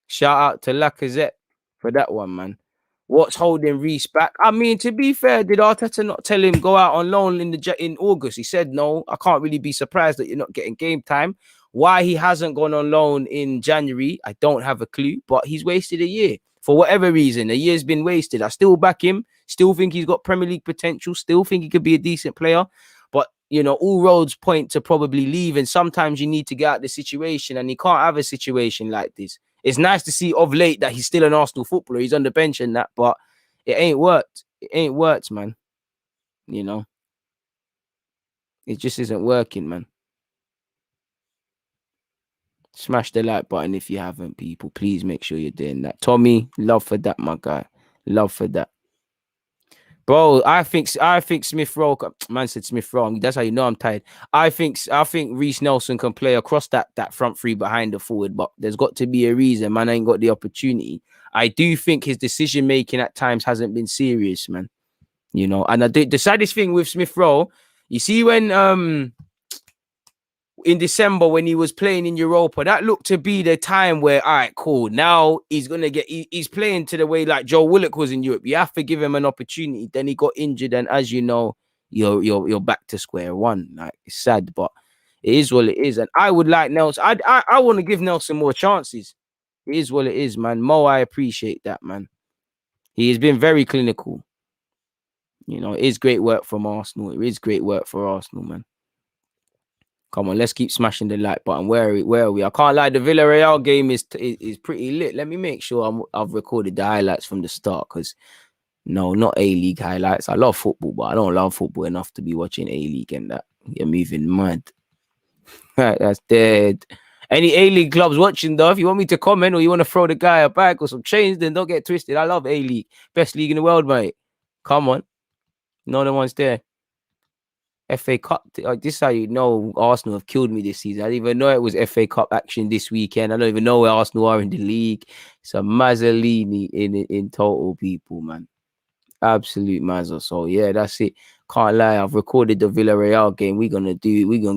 Shout out to Lacazette for that one, man. What's holding Reece back? I mean, to be fair, did Arteta not tell him go out on loan in August? He said no. I can't really be surprised that you're not getting game time. Why he hasn't gone on loan in January, I don't have a clue. But he's wasted a year for whatever reason. A year's been wasted. I still back him. Still think he's got Premier League potential. Still think he could be a decent player. But you know, all roads point to probably leave. And sometimes you need to get out of the situation, and he can't have a situation like this. It's nice to see of late that he's still an Arsenal footballer. He's on the bench and that, but it ain't worked. It ain't worked, man. You know, it just isn't working, man. Smash the like button if you haven't, people. Please make sure you're doing that. Tommy, love for that, my guy. Love for that. Bro, I think Smith Rowe, man said Smith Rowe. That's how you know I'm tired. I think Reece Nelson can play across that front three behind the forward, but there's got to be a reason. Man ain't got the opportunity. I do think his decision making at times hasn't been serious, man. You know, and the saddest thing with Smith Rowe, you see when in December when he was playing in Europa, that looked to be the time where, all right, cool. Now he's gonna he's playing to the way like Joe Willock was in Europe. You have to give him an opportunity. Then he got injured, and as you know, you're back to square one. Like, it's sad, but it is what it is. And I would like Nelson. I want to give Nelson more chances. It is what it is, man. Mo, I appreciate that, man. He has been very clinical. You know, it is great work from Arsenal. It is great work for Arsenal, man. Come on, let's keep smashing the like button. Where are we? I can't lie. The Villarreal game is pretty lit. Let me make sure I've recorded the highlights from the start, because no, not A-League highlights. I love football, but I don't love football enough to be watching A-League and that. You're moving mad. That's dead. Any A-League clubs watching though? If you want me to comment or you want to throw the guy a bag or some chains, then don't get twisted. I love A-League. Best league in the world, mate. Come on. No one's there. FA Cup, this is how you know Arsenal have killed me this season. I didn't even know it was FA Cup action this weekend. I don't even know where Arsenal are in the league. It's a Mazzolini in total, people, man. Absolute Mazza. So yeah, that's it. Can't lie. I've recorded the Villarreal game. We're gonna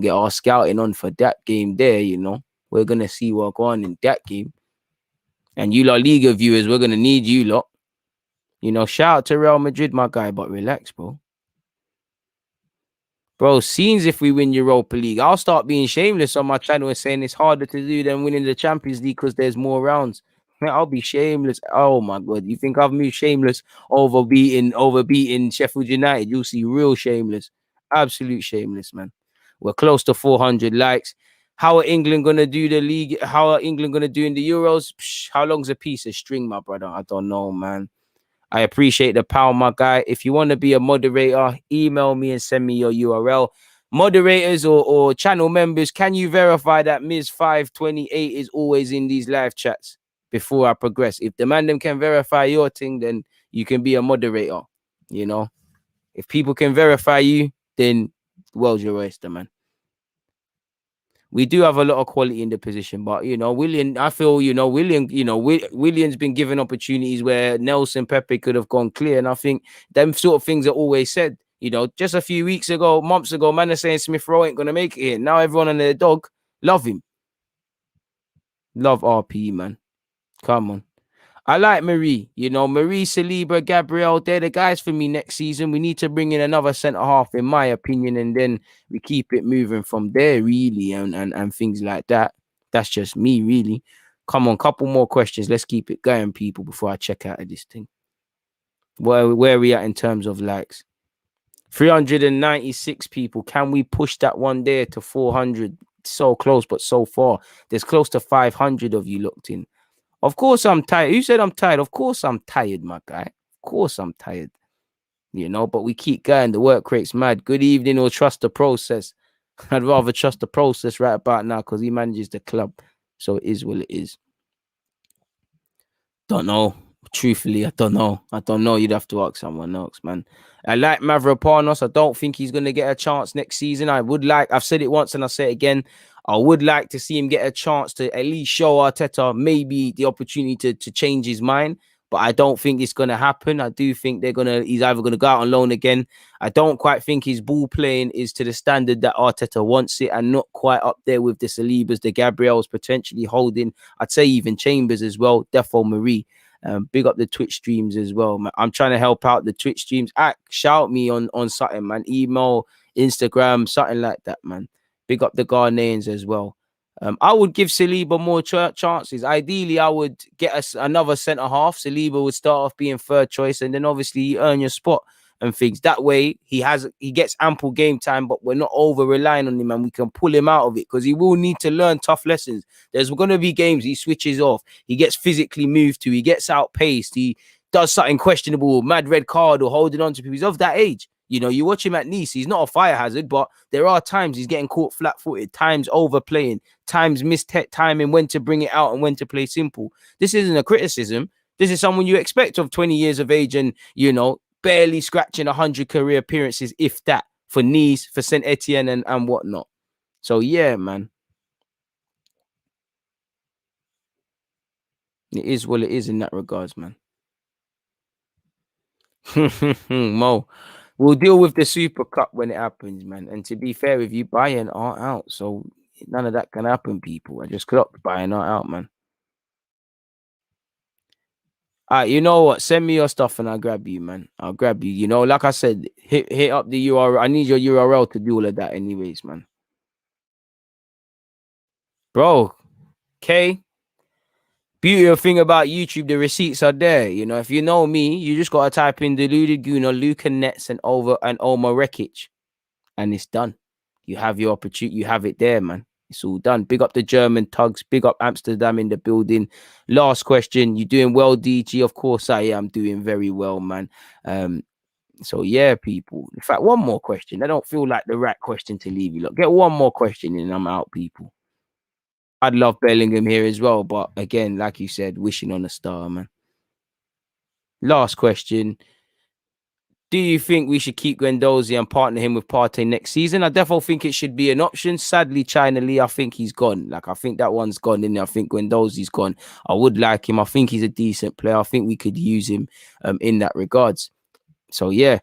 get our scouting on for that game there, you know. We're gonna see what's going on in that game. And you La Liga viewers, we're gonna need you lot. You know, shout out to Real Madrid, my guy, but relax, bro. Bro, scenes if we win Europa League. I'll start being shameless on my channel and saying it's harder to do than winning the Champions League because there's more rounds. Man, I'll be shameless. Oh my god. You think I've moved shameless over beating Sheffield United? You'll see real shameless. Absolute shameless, man. We're close to 400 likes. How are England gonna do the league? How are England gonna do in the Euros? How long's a piece of string, my brother? I don't know, man. I appreciate the power, my guy. If you want to be a moderator, email me and send me your URL. Moderators or channel members, can you verify that Ms528 is always in these live chats before I progress? If the man them can verify your thing, then you can be a moderator. You know, if people can verify you, then the world's your oyster, man. We do have a lot of quality in the position, but you know, William's been given opportunities where Nelson Pepe could have gone clear, and I think them sort of things are always said. You know, just a few months ago, man is saying Smith Rowe ain't gonna make it here. Now everyone and their dog love him. Love RP, man. Come on. I like Marie, Marie, Saliba, Gabriel, they're the guys for me next season. We need to bring in another centre-half, in my opinion, and then we keep it moving from there, really, and things like that. That's just me, really. Come on, couple more questions. Let's keep it going, people, before I check out of this thing. Where are we at in terms of likes? 396 people. Can we push that one there to 400? So close, but so far. There's close to 500 of you looked in. Of course I'm tired. Who said I'm tired? Of course I'm tired, my guy. Of course I'm tired. But we keep going. The work rate's mad. Good evening, or trust the process. I'd rather trust the process right about now because he manages the club. So it is what it is. Don't know. Truthfully, I don't know. You'd have to ask someone else, man. I like Mavropanos. I don't think he's going to get a chance next season. I've said it once and I'll say it again. I would like to see him get a chance to at least show Arteta maybe the opportunity to change his mind. But I don't think it's going to happen. I do think he's either going to go out on loan again. I don't quite think his ball playing is to the standard that Arteta wants it, and not quite up there with the Salibas, the Gabriels, potentially holding, I'd say even Chambers as well, Defo Marie. Big up the Twitch streams as well, man. I'm trying to help out the Twitch streams. Shout me on something, man. Email, Instagram, something like that, man. Big up the Ghanaians as well. I would give Saliba more chances. Ideally, I would get us another centre half. Saliba would start off being third choice, and then obviously you earn your spot and things. That way, he gets ample game time, but we're not over relying on him, and we can pull him out of it because he will need to learn tough lessons. There's going to be games he switches off, he gets physically moved to, he gets outpaced, he does something questionable, mad red card or holding on to people. He's of that age. You know, you watch him at Nice, he's not a fire hazard, but there are times he's getting caught flat-footed, times overplaying, times missed timing, when to bring it out and when to play simple. This isn't a criticism. This is someone you expect of 20 years of age and, you know, barely scratching 100 career appearances, if that, for Nice, for Saint Etienne and whatnot. So, yeah, man. It is what it is in that regards, man. Mo. We'll deal with the Super Cup when it happens, man. And to be fair with you, Bayern are out. So none of that can happen, people. I just clocked Bayern are out, man. All right, you know what? Send me your stuff and I'll grab you, man. I'll grab you. You know, like I said, hit up the URL. I need your URL to do all of that anyways, man. Bro, okay. Beautiful thing about YouTube, the receipts are there. You know, if you know me, you just gotta type in Deluded Gooner, Luca Nets, and Omar Rekic, and it's done. You have your opportunity, you have it there, man. It's all done. Big up the German tugs, big up Amsterdam in the building. Last question. You doing well, DG? Of course I am doing very well, man. So yeah, people. In fact, one more question. I don't feel like the right question to leave you. Look, get one more question and I'm out, people. I'd love Bellingham here as well, but again, like you said, wishing on a star, man. Last question. Do you think we should keep Guendouzi and partner him with Partey next season? I definitely think it should be an option. Sadly, China Lee, I think he's gone. Like, I think that one's gone in there. I think Guendouzi's gone. I would like him. I think he's a decent player. I think we could use him in that regards. So, yeah.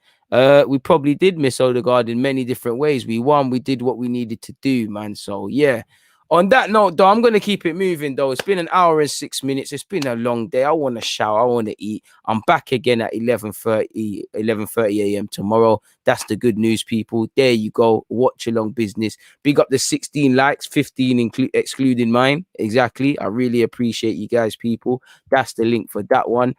We probably did miss Odegaard in many different ways. We won. We did what we needed to do, man. So, yeah. On that note, though, I'm going to keep it moving, though. It's been an hour and 6 minutes. It's been a long day. I want to shower. I want to eat. I'm back again at 11:30 a.m. tomorrow. That's the good news, people. There you go. Watch along business. Big up the 16 likes, 15 excluding mine. Exactly. I really appreciate you guys, people. That's the link for that one.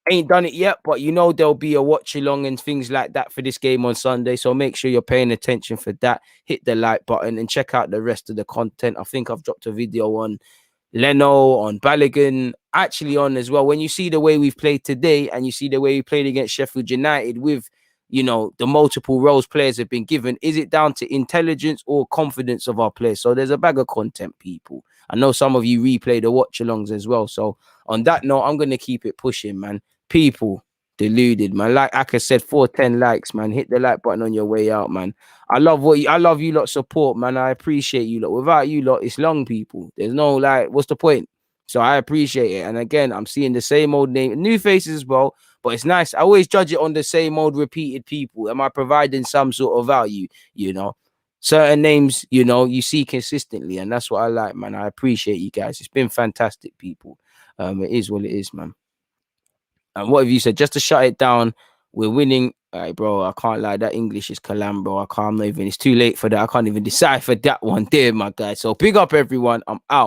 Ain't done it yet, but you know there'll be a watch along and things like that for this game on Sunday. So make sure you're paying attention for that. Hit the like button and check out the rest of the content. I think I've dropped a video on Leno, on Balogun, actually on as well. When you see the way we've played today and you see the way we played against Sheffield United with, you know, the multiple roles players have been given, is it down to intelligence or confidence of our players? So there's a bag of content, people. I know some of you replay the watch alongs as well. So on that note, I'm going to keep it pushing, man. People, deluded, man. Like Aka said, 410 likes, man. Hit the like button on your way out, man. I love you lot support, man. I appreciate you lot. Without you lot, it's long, people. There's no like, what's the point? So I appreciate it. And again, I'm seeing the same old name, new faces as well. But it's nice. I always judge it on the same old repeated people. Am I providing some sort of value? You know, certain names, you know, you see consistently, and that's what I like, man. I appreciate you guys. It's been fantastic, people. It is what it is, man. And what have you said? Just to shut it down, we're winning. All right, bro, I can't lie. That English is calam, bro. I'm not even, it's too late for that. I can't even decipher that one there, my guy. So big up, everyone. I'm out.